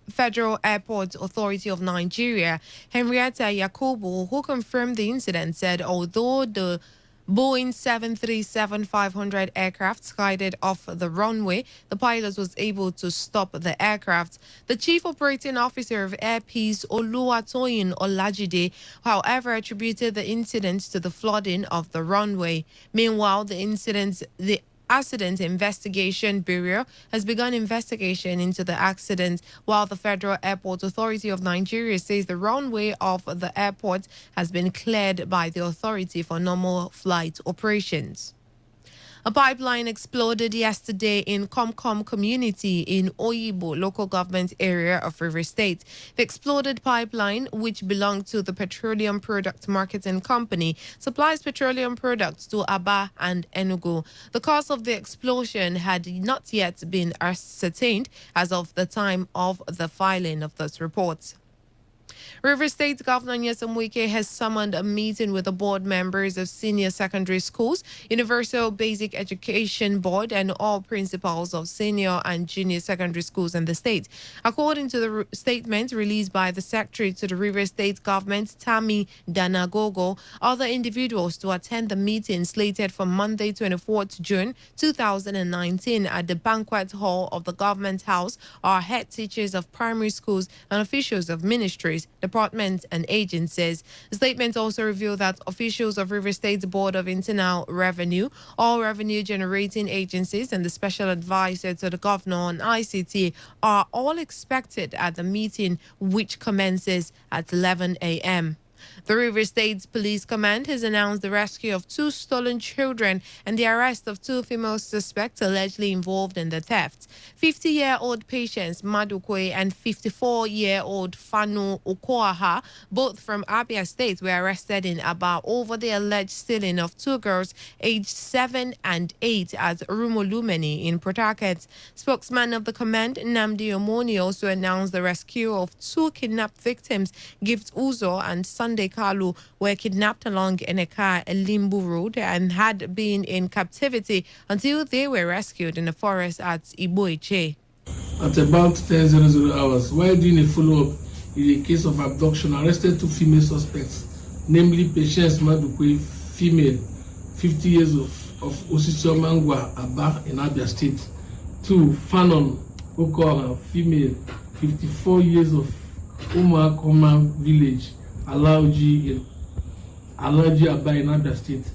Federal Airport Authority of Nigeria, Henrietta Yakubu, who confirmed the incident, said although the Boeing 737-500 aircraft skydid off the runway, the pilot was able to stop the aircraft. The chief operating officer of Airpeace, Oluwatoyin Olajide, however, attributed the incident to the flooding of the runway. Meanwhile, the Accident Investigation Bureau has begun investigation into the accident, while the Federal Airport Authority of Nigeria says the runway of the airport has been cleared by the authority for normal flight operations. A pipeline exploded yesterday in Komkom community in Oyibo local government area of Rivers State. The exploded pipeline, which belonged to the Petroleum Product Marketing Company, supplies petroleum products to Aba and Enugu. The cause of the explosion had not yet been ascertained as of the time of the filing of this report. River State Governor Nyesom Wike has summoned a meeting with the board members of senior secondary schools, Universal Basic Education Board, and all principals of senior and junior secondary schools in the state. According to the statement released by the Secretary to the River State Government, Tammy Danagogo, other individuals to attend the meeting slated for Monday, 24th June 2019 at the banquet hall of the Government House are head teachers of primary schools and officials of ministries, departments and agencies. The statement also revealed that officials of River State Board of Internal Revenue, all revenue generating agencies, and the special advisor to the governor on ICT are all expected at the meeting, which commences at 11 a.m. The River State Police Command has announced the rescue of 2 stolen children and the arrest of 2 female suspects allegedly involved in the theft. 50-year-old Patience Madukwe and 54-year-old Fanu Okoaha, both from Abia State, were arrested in Aba over the alleged stealing of 2 girls aged 7 and 8 at Rumolumeni in Port Harcourt. Spokesman of the command, Namdi Omoni, also announced the rescue of 2 kidnapped victims, Gift Uzo and Sunday Kalu, were kidnapped along Eneka Limbu Road and had been in captivity until they were rescued in the forest at Iboiche. At about 10:00 hours, while doing a follow-up in a case of abduction, arrested 2 female suspects, namely Patience Madukwe, female, 50 years of Osisio Mangwa, Aba in Abia State. 2, Fanon Okora, female, 54 years of Umakoma village, Alaoji Aba in Abia State.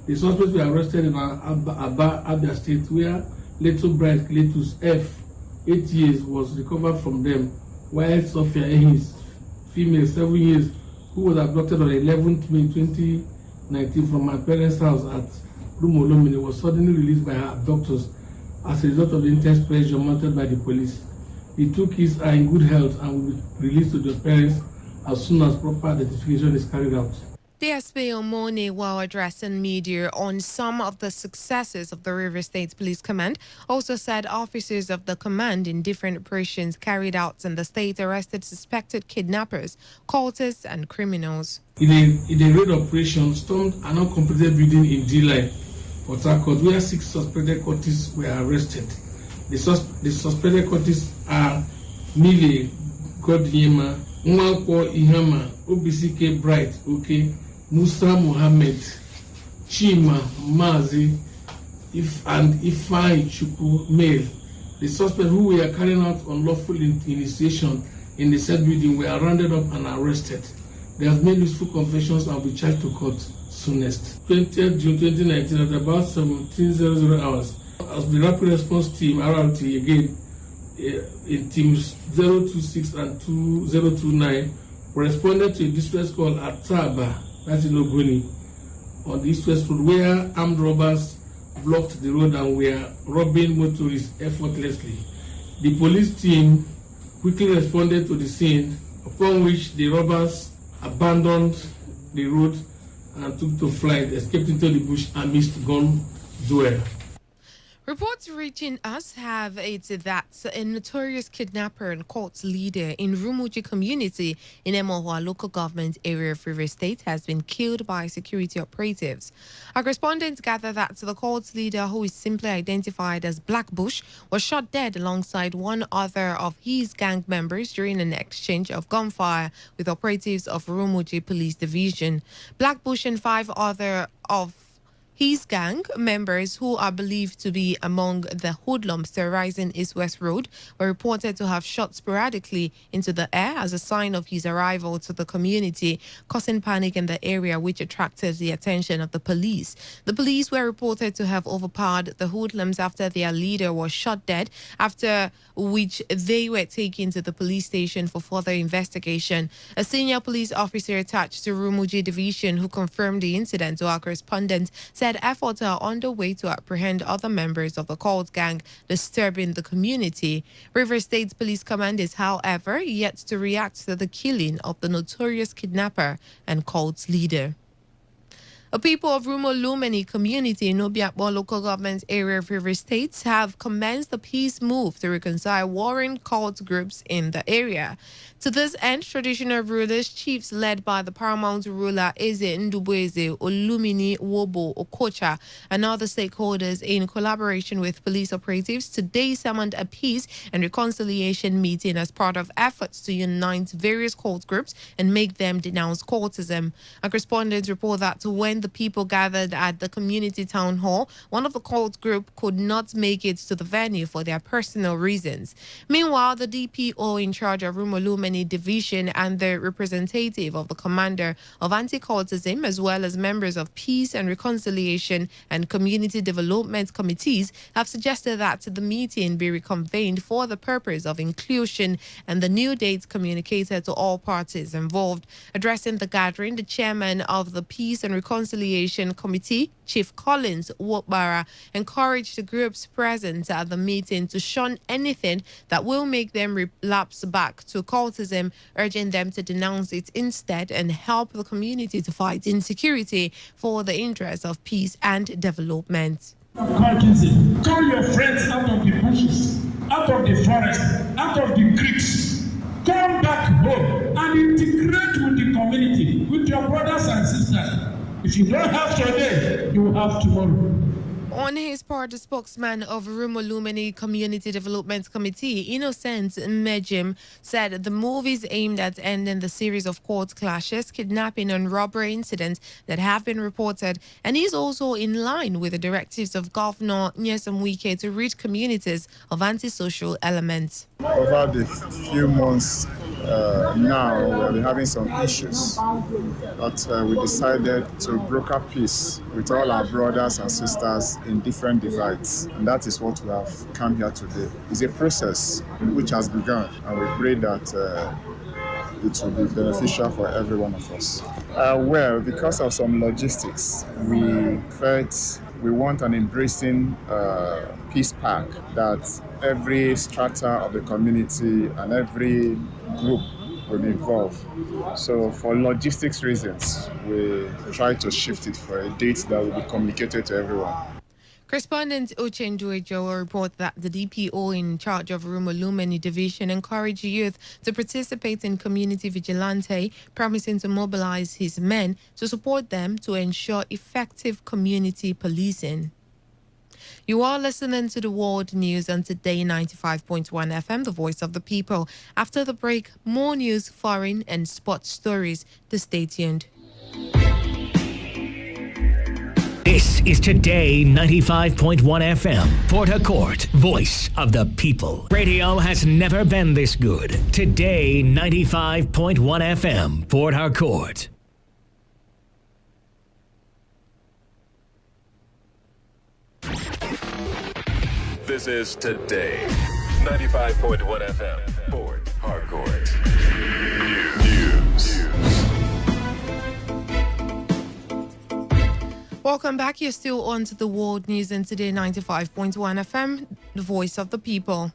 The suspects were arrested in Aba, Abia State, where Little Bright Cletus F, 8 years, was recovered from them, while Sophia Ehis, female, 7 years, who was abducted on 11th May 2019 from my parents' house at Rumolomini, was suddenly released by her abductors as a result of the intense pressure mounted by the police. The 2 kids are in good health and will be released to their parents as soon as proper identification is carried out. DSP Omone, while addressing media on some of the successes of the River State Police Command, also said officers of the command in different operations carried out in the state arrested suspected kidnappers, cultists, and criminals. In a raid operation, stormed an uncompleted building in D-Line, Port Harcourt, where 6 suspected cultists were arrested. The suspected cultists are Mile Godnyema, Nwankwo Ihama, OBCK Bright, okay, Musa Mohammed, Chima Mazi, and Ifai Chukwu male. The suspects who were carrying out unlawful initiation in the said building were rounded up and arrested. They have made useful confessions and will be charged to court soonest. 20th June 2019 at about 17:00 hours, as the Rapid Response Team RRT again in teams 026 and 2029 responded to a distress call at Taba, that's in Ogoni, on the east-west road, where armed robbers blocked the road and were robbing motorists effortlessly. The police team quickly responded to the scene, upon which the robbers abandoned the road and took to flight, escaped into the bush amidst gun duel. Reports reaching us have it that a notorious kidnapper and cult leader in Rumuji community in Emohua local government area of River State has been killed by security operatives. Our correspondents gather that the cult leader, who is simply identified as Blackbush, was shot dead alongside one other of his gang members during an exchange of gunfire with operatives of Rumuji Police Division. Blackbush and 5 other of his gang members, who are believed to be among the hoodlums terrorizing East West Road, were reported to have shot sporadically into the air as a sign of his arrival to the community, causing panic in the area, which attracted the attention of the police. The police were reported to have overpowered the hoodlums after their leader was shot dead, after which they were taken to the police station for further investigation. A senior police officer attached to Rumuji Division, who confirmed the incident to our correspondent, said efforts are underway to apprehend other members of the cult gang disturbing the community. River State Police Command is, however, yet to react to the killing of the notorious kidnapper and cult leader. A people of Rumo Lumeni community in Obiakpo local government area of River State have commenced a peace move to reconcile warring cult groups in the area. To this end, traditional rulers, chiefs led by the paramount ruler Eze Ndubueze Olumini Wobo Okocha, and other stakeholders in collaboration with police operatives, today summoned a peace and reconciliation meeting as part of efforts to unite various cult groups and make them denounce cultism. Our correspondents report that when the people gathered at the community town hall, one of the cult group could not make it to the venue for their personal reasons. Meanwhile, the DPO in charge of Rumolumeni Division and the representative of the commander of anti-cultism, as well as members of peace and reconciliation and community development committees, have suggested that the meeting be reconvened for the purpose of inclusion and the new dates communicated to all parties involved. Addressing the gathering, the chairman of the Peace and Reconciliation Committee, Chief Collins Wokbara, encouraged the groups present at the meeting to shun anything that will make them relapse back to cultism, urging them to denounce it instead and help the community to fight insecurity for the interest of peace and development. Cultism. Call your friends out of the bushes, out of the forest, out of the creeks. Come back home and integrate with the community, with your brothers and sisters. If you don't have today, you will have tomorrow. On his part, the spokesman of Rumolumeni Community Development Committee, Innocent Mejim, said the move is aimed at ending the series of court clashes, kidnapping and robbery incidents that have been reported, and is also in line with the directives of Governor Nyesom Wike to rid communities of antisocial elements. Over the few months now, we'll be having some issues, but we decided to broker peace with all our brothers and sisters in different divides, and that is what we have come here today. It's a process which has begun, and we pray that it will be beneficial for every one of us. Well, because of some logistics, we felt we want an embracing peace pact that every strata of the community and every group will be involved. So for logistics reasons, we try to shift it for a date that will be communicated to everyone. Correspondent Uchendu Joe report that the DPO in charge of Rumolumeni Division encouraged youth to participate in community vigilante, promising to mobilize his men to support them to ensure effective community policing. You are listening to the World News on Today 95.1 FM, the voice of the people. After the break, more news, foreign and sports stories. To stay tuned. This is Today 95.1 FM, Port Harcourt, voice of the people. Radio has never been this good. Today 95.1 FM, Port Harcourt. This is Today 95.1 FM, Port Harcourt. News. Welcome back. You're still on to the World News and Today 95.1 FM, the voice of the people.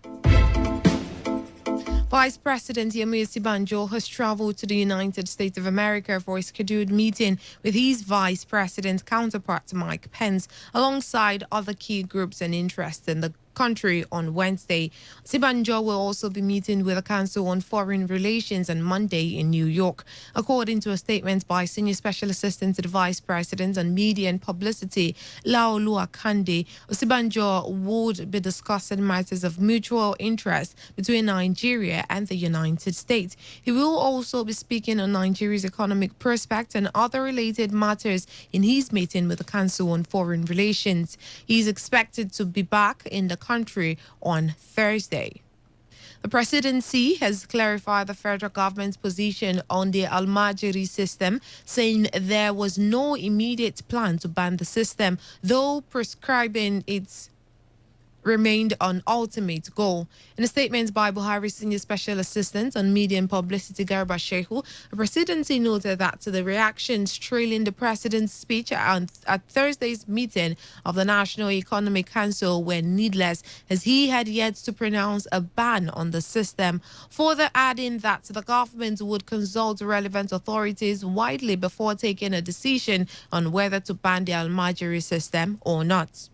Vice President Yemi Osibanjo has traveled to the United States of America for a scheduled meeting with his Vice President counterpart Mike Pence, alongside other key groups and interests in the country on Wednesday. Osibanjo will also be meeting with the Council on Foreign Relations on Monday in New York. According to a statement by Senior Special Assistant to the Vice President on Media and Publicity, Laolu Akande, Osibanjo would be discussing matters of mutual interest between Nigeria and the United States. He will also be speaking on Nigeria's economic prospects and other related matters in his meeting with the Council on Foreign Relations. He is expected to be back in the country on Thursday. The presidency has clarified the federal government's position on the Almajiri system, saying there was no immediate plan to ban the system, though prescribing its remained an ultimate goal. In a statement by Buhari's Senior Special Assistant on Media and Publicity, Garba Shehu, the presidency noted that the reactions trailing the president's speech at Thursday's meeting of the National Economic Council were needless, as he had yet to pronounce a ban on the system, further adding that the government would consult relevant authorities widely before taking a decision on whether to ban the Almajiri system or not.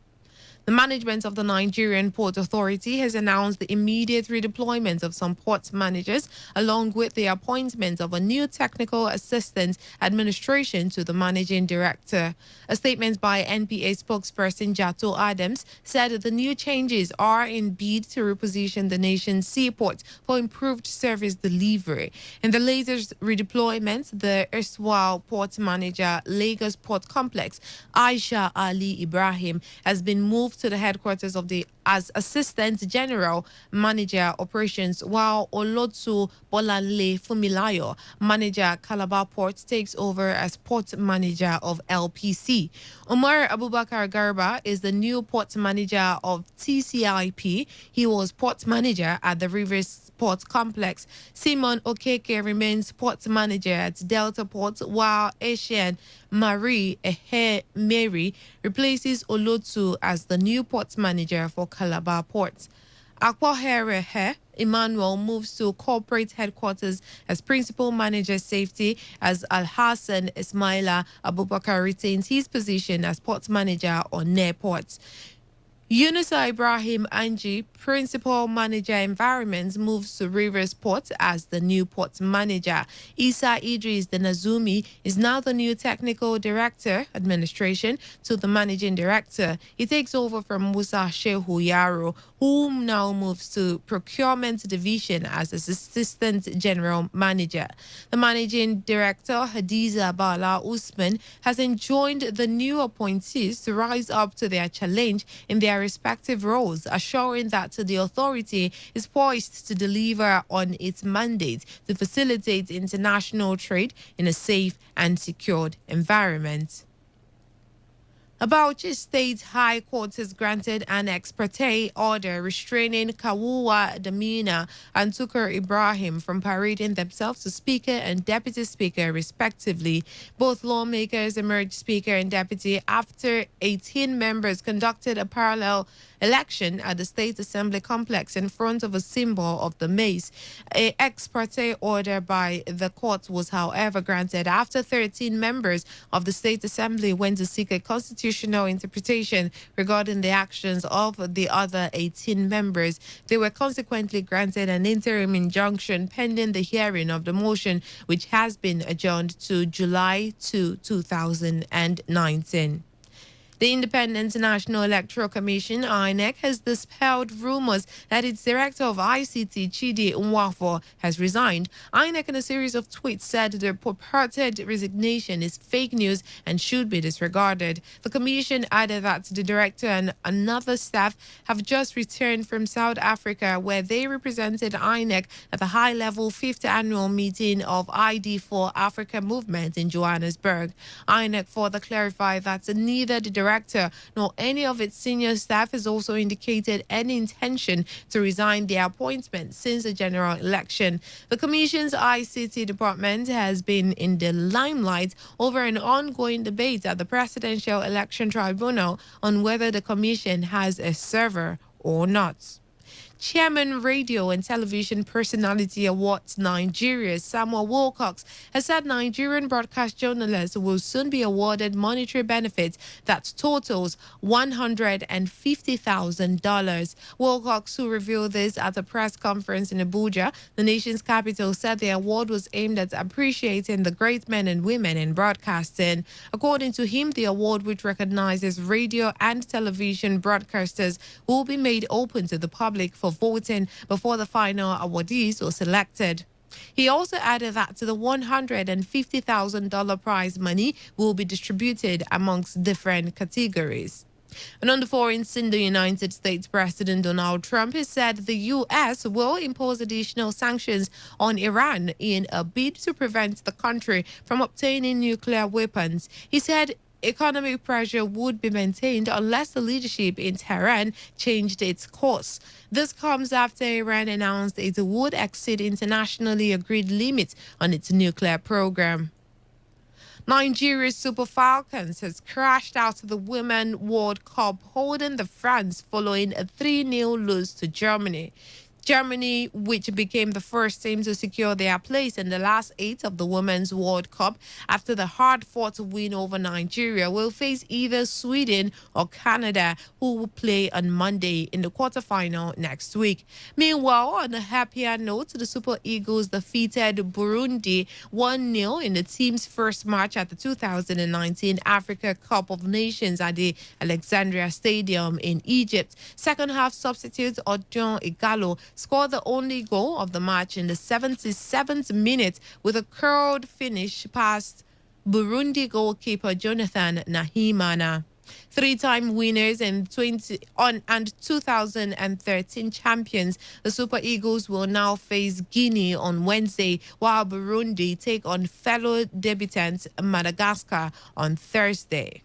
The management of the Nigerian Port Authority has announced the immediate redeployment of some port managers, along with the appointment of a new technical assistant administration to the managing director. A statement by NPA spokesperson Jato Adams said that the new changes are in bid to reposition the nation's seaport for improved service delivery. In the latest redeployment, the erstwhile port manager, Lagos Port Complex, Aisha Ali Ibrahim, has been moved to the headquarters of the as Assistant General Manager Operations, while Olotu Bolanle Fumilayo, Manager Calabar Port, takes over as Port Manager of LPC. Omar Abubakar Garba is the new Port Manager of TCIP. He was Port Manager at the Rivers Port Complex. Simon Okeke remains Port Manager at Delta Port, while Asian Marie Ehe Mary replaces Olotu as the new Port Manager for Calabar Port. Akwahere Emmanuel moves to corporate headquarters as Principal Manager Safety, as Al-Hassan Ismaila Abubakar retains his position as Port Manager on Airports. Yunusa Ibrahim Anji, Principal Manager Environment, moves to Rivers Port as the new port manager. Isa Idris Denazumi is now the new Technical Director, Administration, to the Managing Director. He takes over from Musa Shehu Yaro, who now moves to Procurement Division as Assistant General Manager. The Managing Director, Hadiza Bala Usman, has enjoined the new appointees to rise up to their challenge in their respective roles, assuring that the authority is poised to deliver on its mandate to facilitate international trade in a safe and secured environment. A Bauchi State High Court has granted an ex parte order restraining Kawuwa Damina and Tukur Ibrahim from parading themselves to Speaker and Deputy Speaker, respectively. Both lawmakers emerged Speaker and Deputy after 18 members conducted a parallel election at the State Assembly complex in front of a symbol of the maize. A ex parte order by the court was, however, granted after 13 members of the State Assembly went to seek a constitutional interpretation regarding the actions of the other 18 members. They were consequently granted an interim injunction pending the hearing of the motion, which has been adjourned to July 2, 2019. The Independent National Electoral Commission, INEC, has dispelled rumors that its director of ICT, Chidi Nwafo, has resigned. INEC, in a series of tweets, said the purported resignation is fake news and should be disregarded. The commission added that the director and another staff have just returned from South Africa, where they represented INEC at the high-level 5th annual meeting of ID4 Africa Movement in Johannesburg. INEC further clarified that neither the director nor any of its senior staff has also indicated any intention to resign their appointment since the general election. The Commission's ICT department has been in the limelight over an ongoing debate at the Presidential Election Tribunal on whether the Commission has a server or not. Chairman Radio and Television Personality Awards Nigeria, Samuel Wilcox, has said Nigerian broadcast journalists will soon be awarded monetary benefits that totals $150,000. Wilcox, who revealed this at a press conference in Abuja, the nation's capital, said the award was aimed at appreciating the great men and women in broadcasting. According to him, the award, which recognizes radio and television broadcasters, will be made open to the public for voting before the final awardees are selected. He also added that the $150,000 prize money will be distributed amongst different categories. And on the foreign scene, the United States President Donald Trump has said the U.S. will impose additional sanctions on Iran in a bid to prevent the country from obtaining nuclear weapons. He said economic pressure would be maintained unless the leadership in Tehran changed its course. This comes after Iran announced it would exceed internationally agreed limits on its nuclear program. Nigeria's Super Falcons has crashed out of the Women's World Cup, holding the France following a 3-0 lose to Germany. Germany, which became the first team to secure their place in the last 8 of the Women's World Cup after the hard-fought win over Nigeria, will face either Sweden or Canada, who will play on Monday in the quarterfinal next week. Meanwhile, on a happier note, the Super Eagles defeated Burundi 1-0 in the team's first match at the 2019 Africa Cup of Nations at the Alexandria Stadium in Egypt. Second-half substitute Odion Igalo scored the only goal of the match in the 77th minute with a curled finish past Burundi goalkeeper Jonathan Nahimana. 3-time winners and 2013 champions, the Super Eagles will now face Guinea on Wednesday, while Burundi take on fellow debutants Madagascar on Thursday.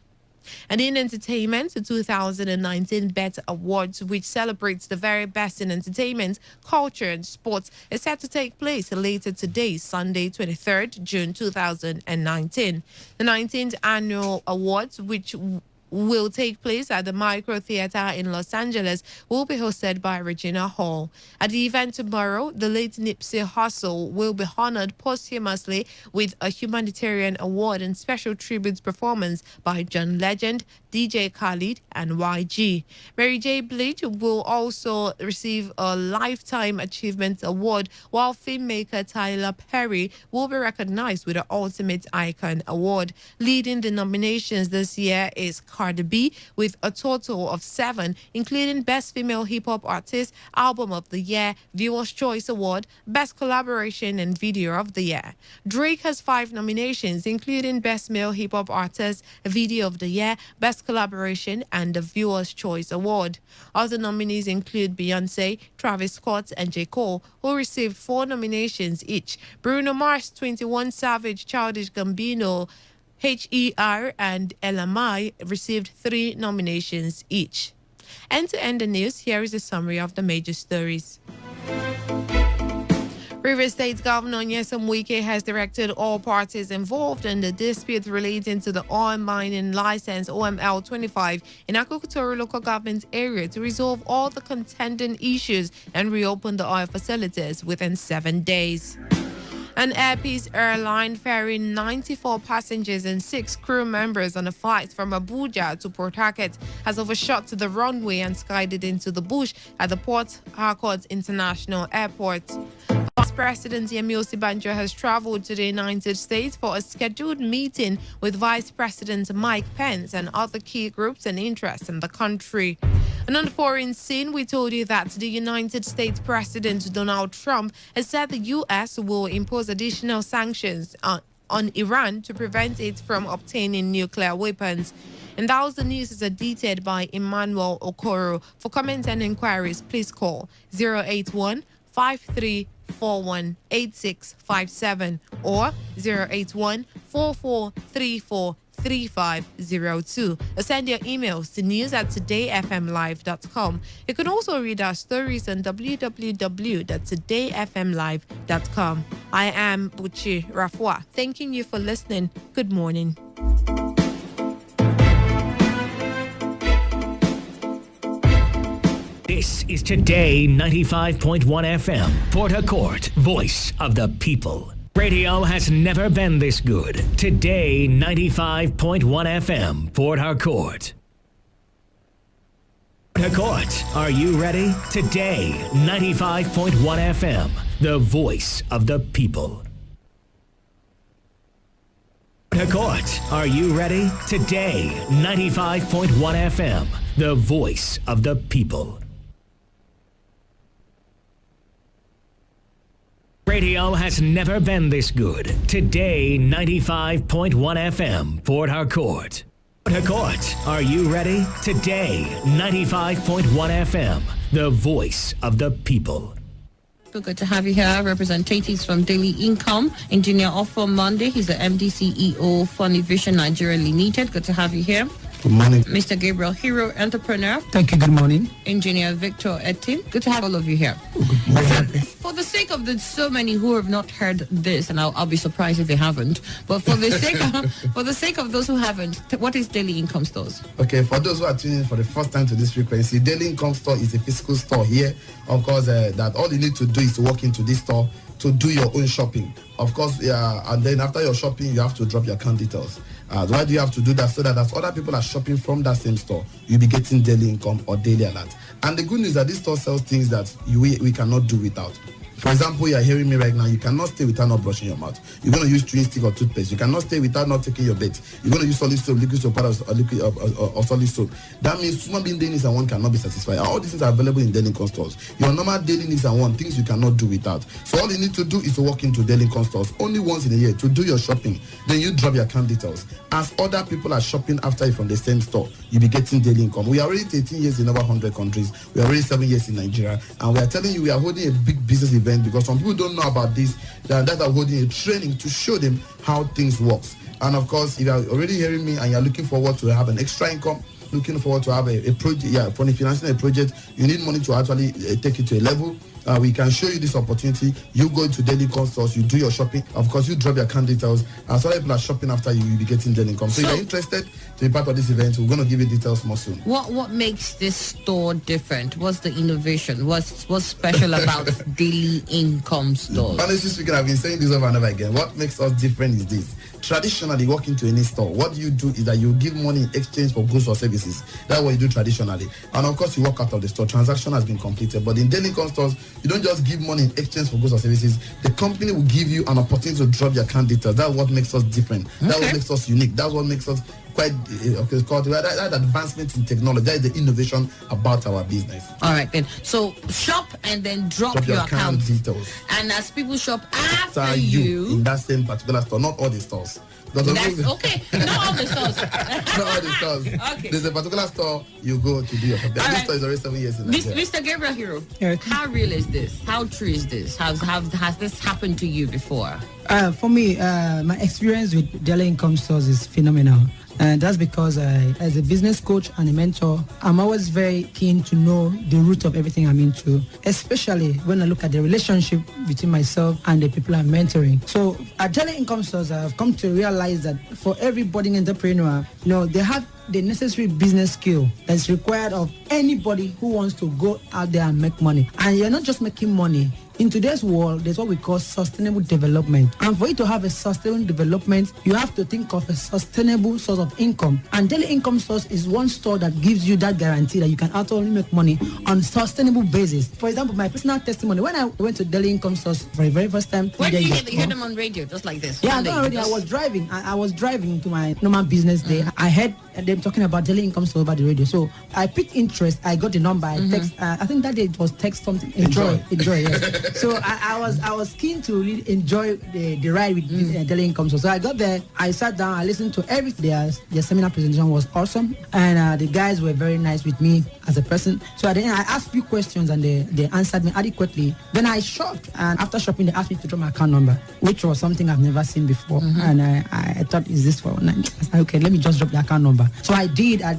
And in entertainment, the 2019 BET Awards, which celebrates the very best in entertainment, culture and sports, is set to take place later today, Sunday, 23rd June 2019. The 19th Annual Awards, which will take place at the Micro Theater in Los Angeles, will be hosted by Regina Hall. At the event tomorrow, the late Nipsey Hussle will be honored posthumously with a humanitarian award and special tribute performance by John Legend, DJ Khaled, and YG. Mary J. Blige will also receive a Lifetime Achievement Award, while filmmaker Tyler Perry will be recognized with the Ultimate Icon Award. Leading the nominations this year is Cardi B with a total of 7, including Best Female Hip Hop Artist, Album of the Year, Viewer's Choice Award, Best Collaboration and Video of the Year. Drake has 5 nominations, including Best Male Hip Hop Artist, Video of the Year, Best Collaboration and the Viewer's Choice Award. Other nominees include Beyonce, Travis Scott and J. Cole, who received 4 nominations each. Bruno Mars, 21 Savage, Childish Gambino, HER and LMI received 3 nominations each. And to end the news, here is a summary of the major stories. River State Governor Nyesom Wike has directed all parties involved in the dispute relating to the oil mining license OML 25 in Akukutoro local government area to resolve all the contending issues and reopen the oil facilities within 7 days. An Air Peace airline ferrying 94 passengers and 6 crew members on a flight from Abuja to Port Harcourt has overshot the runway and skided into the bush at the Port Harcourt International Airport. Vice President Yemi Osibanjo has traveled to the United States for a scheduled meeting with Vice President Mike Pence and other key groups and interests in the country. And on the foreign scene, we told you that the United States President Donald Trump has said the U.S. will impose additional sanctions on Iran to prevent it from obtaining nuclear weapons. And that was the news as edited by Emmanuel Okoro. For comments and inquiries, please call 081-5341-8657 or 081-4434-3502. Or send your emails to news@todayfmlive.com. You can also read our stories on www.todayfmlive.com. I am Buchi Rafwa, thanking you for listening. Good morning. This is Today 95.1 FM, Port Harcourt, voice of the people. Radio has never been this good. Today 95.1 FM, Port Harcourt. Port Harcourt, are you ready? Today 95.1 FM, the voice of the people. Port Harcourt, are you ready? Today 95.1 FM, the voice of the people. Radio has never been this good. Today, 95.1 FM, Port Harcourt. Port Harcourt, are you ready? Today, 95.1 FM, the voice of the people. So good to have you here. Representatives from Daily Income, Engineer Offer Monday. He's the MD CEO, Funny Vision Nigeria Limited. Good to have you here. Good morning. Mr. Gabriel Hero, entrepreneur. Thank you. Good morning. Engineer Victor Etim. Good to have all of you here. Good morning. For the sake of the so many who have not heard this, and I'll be surprised if they haven't, but for the sake of those who haven't, what is Daily Income Stores? Okay, for those who are tuning in for the first time to this frequency, Daily Income Store is a physical store here. Of course, that all you need to do is to walk into this store to do your own shopping. Of course, and then after your shopping, you have to drop your account details. Why do you have to do that? So that as other people are shopping from that same store, you'll be getting daily income or daily alert. And the good news is that this store sells things that we cannot do without. For example, you are hearing me right now. You cannot stay without not brushing your mouth. You're going to use chewing stick or toothpaste. You cannot stay without not taking your bait. You're going to use solid soap, liquid soap, or solid soap. That means human being daily needs and one cannot be satisfied. All these things are available in Daily Income Stores. Your normal daily needs and one, things you cannot do without. So all you need to do is to walk into Daily Income Stores only once in a year to do your shopping. Then you drop your account details. As other people are shopping after you from the same store, you'll be getting daily income. We are already 13 years in over 100 countries. We are already 7 years in Nigeria. And we are telling you we are holding a big business event because some people don't know about this, that are holding a training to show them how things work. And of course, if you are already hearing me and you're looking forward to have an extra income, looking forward to have a project, for financing a project, you need money to actually take it to a level. We can show you this opportunity. You go to Daily Income Stores, you do your shopping. Of course, you drop your account details. As other people are shopping after you, you'll be getting daily income. So if you're interested to be part of this event, we're going to give you details more soon. What makes this store different? What's the innovation? What's special about Daily Income Stores? Honestly speaking, I've been saying this over and over again. What makes us different is this. Traditionally, walk into any store, what you do is that you give money in exchange for goods or services. That's what you do traditionally. And of course, you walk out of the store. Transaction has been completed. But in Daily Income Stores, you don't just give money in exchange for goods or services. The company will give you an opportunity to drop your account details. That's what makes us different. That's what makes us unique. That's what makes us quite that advancement in technology. That is the innovation about our business. All right then. So shop and then drop your account details. And as people shop after you in that same particular store, not all the stores. That's okay. Not all the stores. Not all the stores. Okay. There's a particular store you go to do your shopping. This store is already 7 years in Nigeria. Mr. Gabriel Hero, how real is this? How true is this? Has this happened to you before? For me, my experience with Daily Income Stores is phenomenal. And that's because as a business coach and a mentor, I'm always very keen to know the root of everything I'm into, especially when I look at the relationship between myself and the people I'm mentoring. So at Daily Income Source, I've come to realize that for every budding entrepreneur, they have the necessary business skill that's required of anybody who wants to go out there and make money. And you're not just making money. In today's world, there's what we call sustainable development. And for you to have a sustainable development, you have to think of a sustainable source of income. And Daily Income Source is one store that gives you that guarantee that you can actually make money on a sustainable basis. For example, my personal testimony, when I went to Daily Income Source for the very first time. Where did you hear them on radio, just like this? Yeah, I was driving. I was driving to my normal business day. I heard them talking about Daily Income Source over the radio. So I picked interest. I got the number. I text. I think that day it was text something. Enjoy. Yes. So I was keen to really enjoy the ride with Daily Income Source. So I got there. I sat down. I listened to everything. Their seminar presentation was awesome, and the guys were very nice with me as a person. So at the end, I asked a few questions, and they answered me adequately. Then I shopped, and after shopping, they asked me to drop my account number, which was something I've never seen before. And I thought, is this for online? I said, okay, let me just drop the account number. So I did. I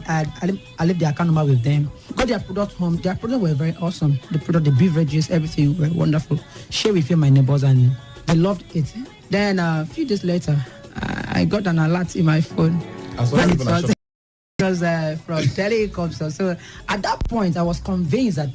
left the account number with them. Got their product home. Their products were very awesome. The product, the beverages, everything were wonderful. Share with you my neighbors, and they loved it. Then a few days later, I got an alert in my phone. It was from Daily Income Source. So at that point, I was convinced that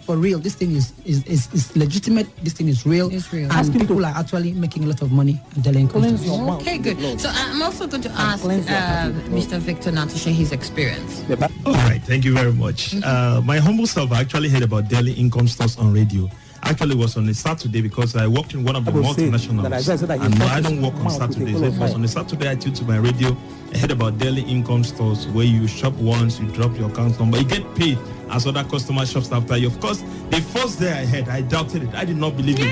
for real, this thing is legitimate. This thing is real. It's real. And people are actually making a lot of money at Daily Income Source. Okay, good. So I'm also going to ask Mr. Victor now to share his experience. All right, thank you very much. My humble self, I actually heard about Daily Income Stores on radio. Actually, it was on a Saturday because I worked in one of the multinationals, and I don't work on Saturdays. It was on a Saturday I tuned to my radio. I heard about Daily Income Stores where you shop once, you drop your account number, you get paid as other customer shops after you. Of course, the first day I heard, I doubted it. I did not believe it.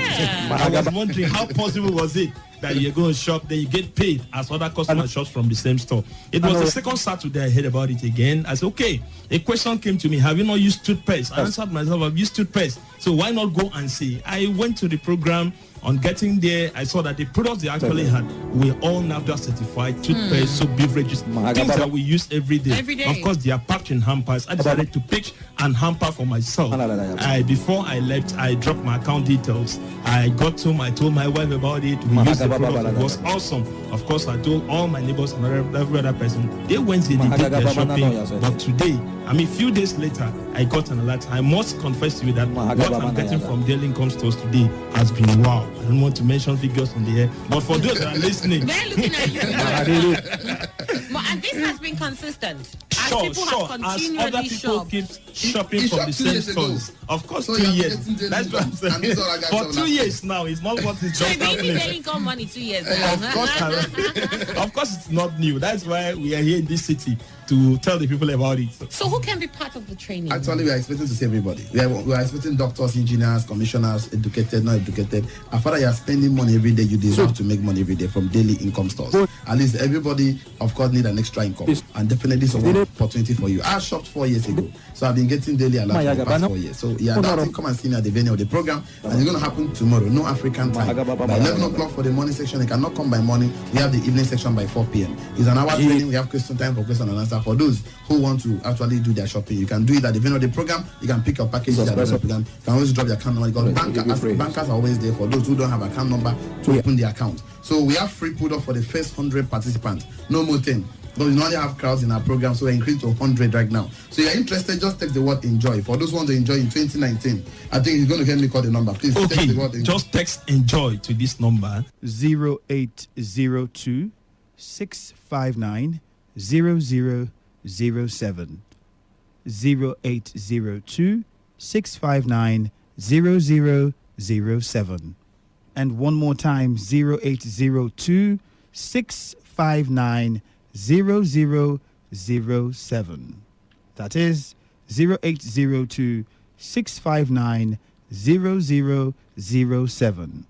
I was wondering how possible was it that you're going to shop, then you get paid as other customer shops from the same store. It was the second Saturday I heard about it again. I said, okay, a question came to me, have you not used toothpaste? I answered myself, I've used toothpaste. So why not go and see? I went to the program. On getting there, I saw that the products they actually had were all NAFDA certified toothpaste, soap, beverages, things that we use every day. Of course, they are packed in hampers. I decided to pitch and hamper for myself. Before I left, I dropped my account details. I got home, I told my wife about it. We used the product. It was awesome. Of course, I told all my neighbors and every other person. They went, they did their shopping. But today, a few days later, I got an alert. I must confess to you that what I'm getting from Daily Income Stores today has been wow. I don't want to mention figures on the air, but for those that are listening, they're looking at you. And this has been consistent. As other people keep shopping from the same stores. Of course, 2 years. That's what I'm saying. For 2 years now, it's not what it's just happening. They didn't got money 2 years. Of course, it's not new. That's why we are here in this city to tell the people about it. So who can be part of the training? Actually, we are expecting to see everybody. We are expecting doctors, engineers, commissioners, educated, not educated. As far as you are spending money every day, you deserve to make money every day from Daily Income Stores. At least everybody, of course, need an extra income. And definitely some opportunity for you. I shopped 4 years ago. So I've been getting daily alert for the past 4 years. So yeah, that's it. Come and see me at the venue of the program. And it's going to happen tomorrow. No African time. By 11 o'clock for the morning section. You cannot come by morning. We have the evening section by 4 p.m. It's an hour training. We have question time for question and answer. For those who want to actually do their shopping, you can do it at the venue of the program. You can pick your package at the program. You can always drop your account number. Because bankers are always there for those who don't have account number to open the account. So we have free product for the first 100 participants. No more 10. But we normally have crowds in our program, so we're increased to 100 right now. So you're interested, just text the word enjoy. For those who want to enjoy in 2019, I think he's going to get me call the number. Please text the word enjoy. Just text enjoy to this number 0802 659 0007. 0802 659 0007. And one more time, 0802 659 0007. That is 0802 659 0007.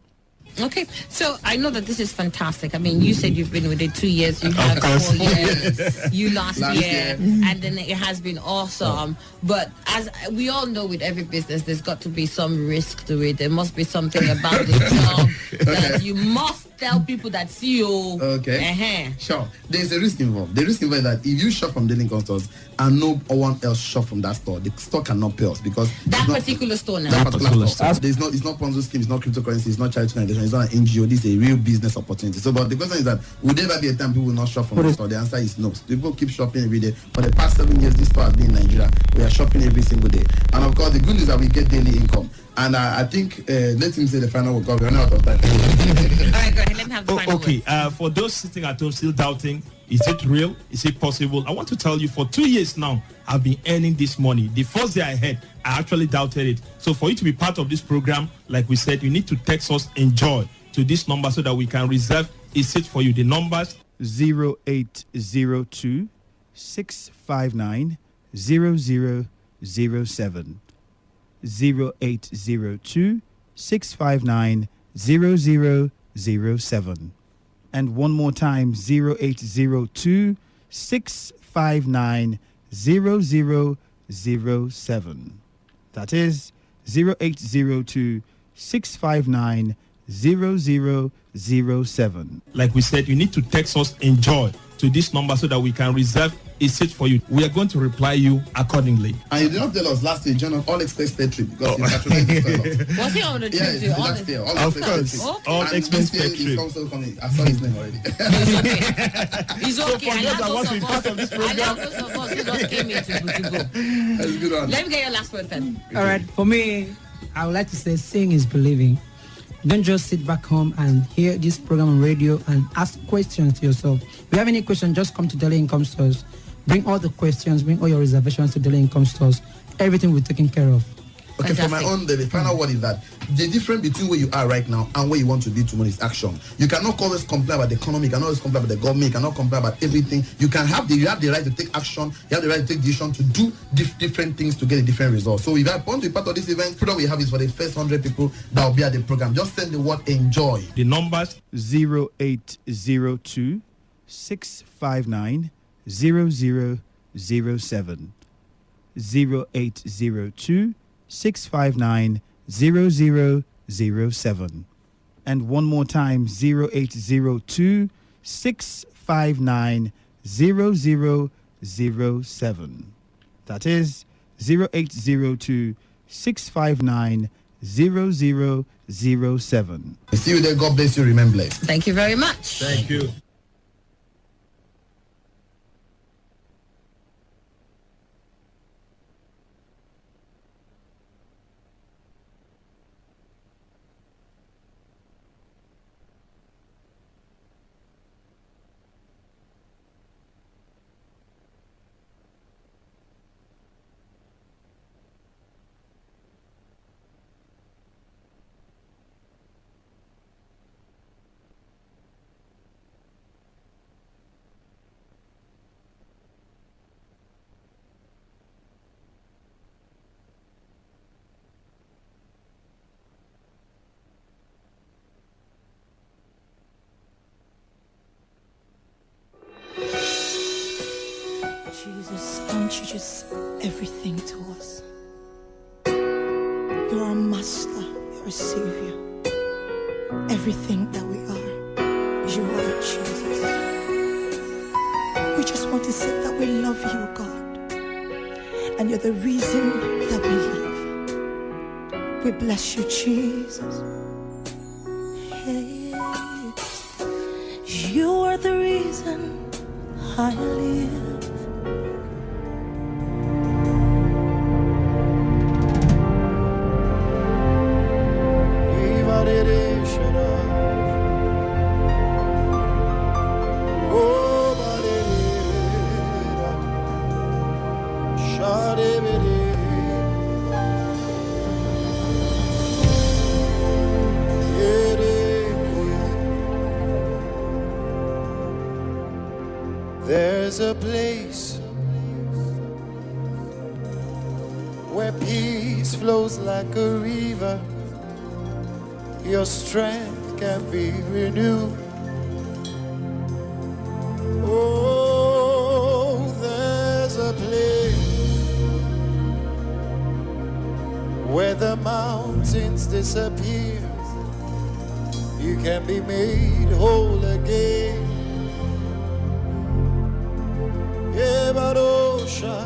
Okay, so I know that this is fantastic. I mean, you said you've been with it 2 years, you had 4 years, you last year, and then it has been awesome. But as we all know, with every business, there's got to be some risk to it. There must be something about the job that you must tell people that CEO. Okay. Sure. There's a risk involved. The risk involved is that if you shop from daily income stores and no one else shop from that store, the store cannot pay us because that particular store now. That particular store. It's not Ponzi scheme, it's not cryptocurrency, it's not charity organization, it's not an NGO. This is a real business opportunity. So, but the question is that would there ever be a time people will not shop from the store? The answer is no. People keep shopping every day. For the past 7 years, this store has been in Nigeria. We are shopping every single day. And of course, the good news is that we get daily income. And I think let him say the final word because we're not out of time. All right, go ahead. Let me have the final word. For those sitting at home still doubting, is it real? Is it possible? I want to tell you, for 2 years now, I've been earning this money. The first day I had, I actually doubted it. So for you to be part of this program, like we said, you need to text us "enjoy" to this number so that we can reserve a seat for you. The numbers 0802 659 0007. 0802 659 0007. And one more time, 0802 659 0007. That is 0802 659 0007. Like we said, you need to text us "enjoy" to this number so that we can reserve a seat for you. We are going to reply you accordingly. And you did not tell us last year, John, all expense paid trip because he patronated the toilet. Was he on the trip? Yeah, last year. Of course. All expense paid trip. Also coming. I saw his name already. He's okay. I want to be part of this program. I love those of us who just came in to go. That's a good one. Let me get your last word, then. All right, for me, I would like to say seeing is believing. Don't just sit back home and hear this program on radio and ask questions to yourself. If you have any question, just come to Daily Income Stores. Bring all the questions, bring all your reservations to Daily Income Stores. Everything will be taken care of. Okay, for my own, the final word is that the difference between where you are right now and where you want to be tomorrow is action. You cannot always complain about the economy, you cannot always complain about the government, you cannot complain about everything. You have the right to take action, you have the right to take decision to do different things to get a different result. So if I want to be part of this event, program we have is for the first 100 people that will be at the program. Just send the word "enjoy." The numbers 0802 659 0007. 0802 659 0007. And one more time, 0802 659 0007. That is 0802 659 0007. See you there. God bless you. Remain blessed. Thank you very much. Thank you. Jesus, aren't you just everything to us? You're our master, you're a savior. Everything that we are, you are, Jesus. We just want to say that we love you, God. And you're the reason that we live. We bless you, Jesus. Hey, you are the reason I live. There's a place where peace flows like a river. Your strength can be renewed. Oh, there's a place where the mountains disappear. you can be made whole again. Yeah, but ocean.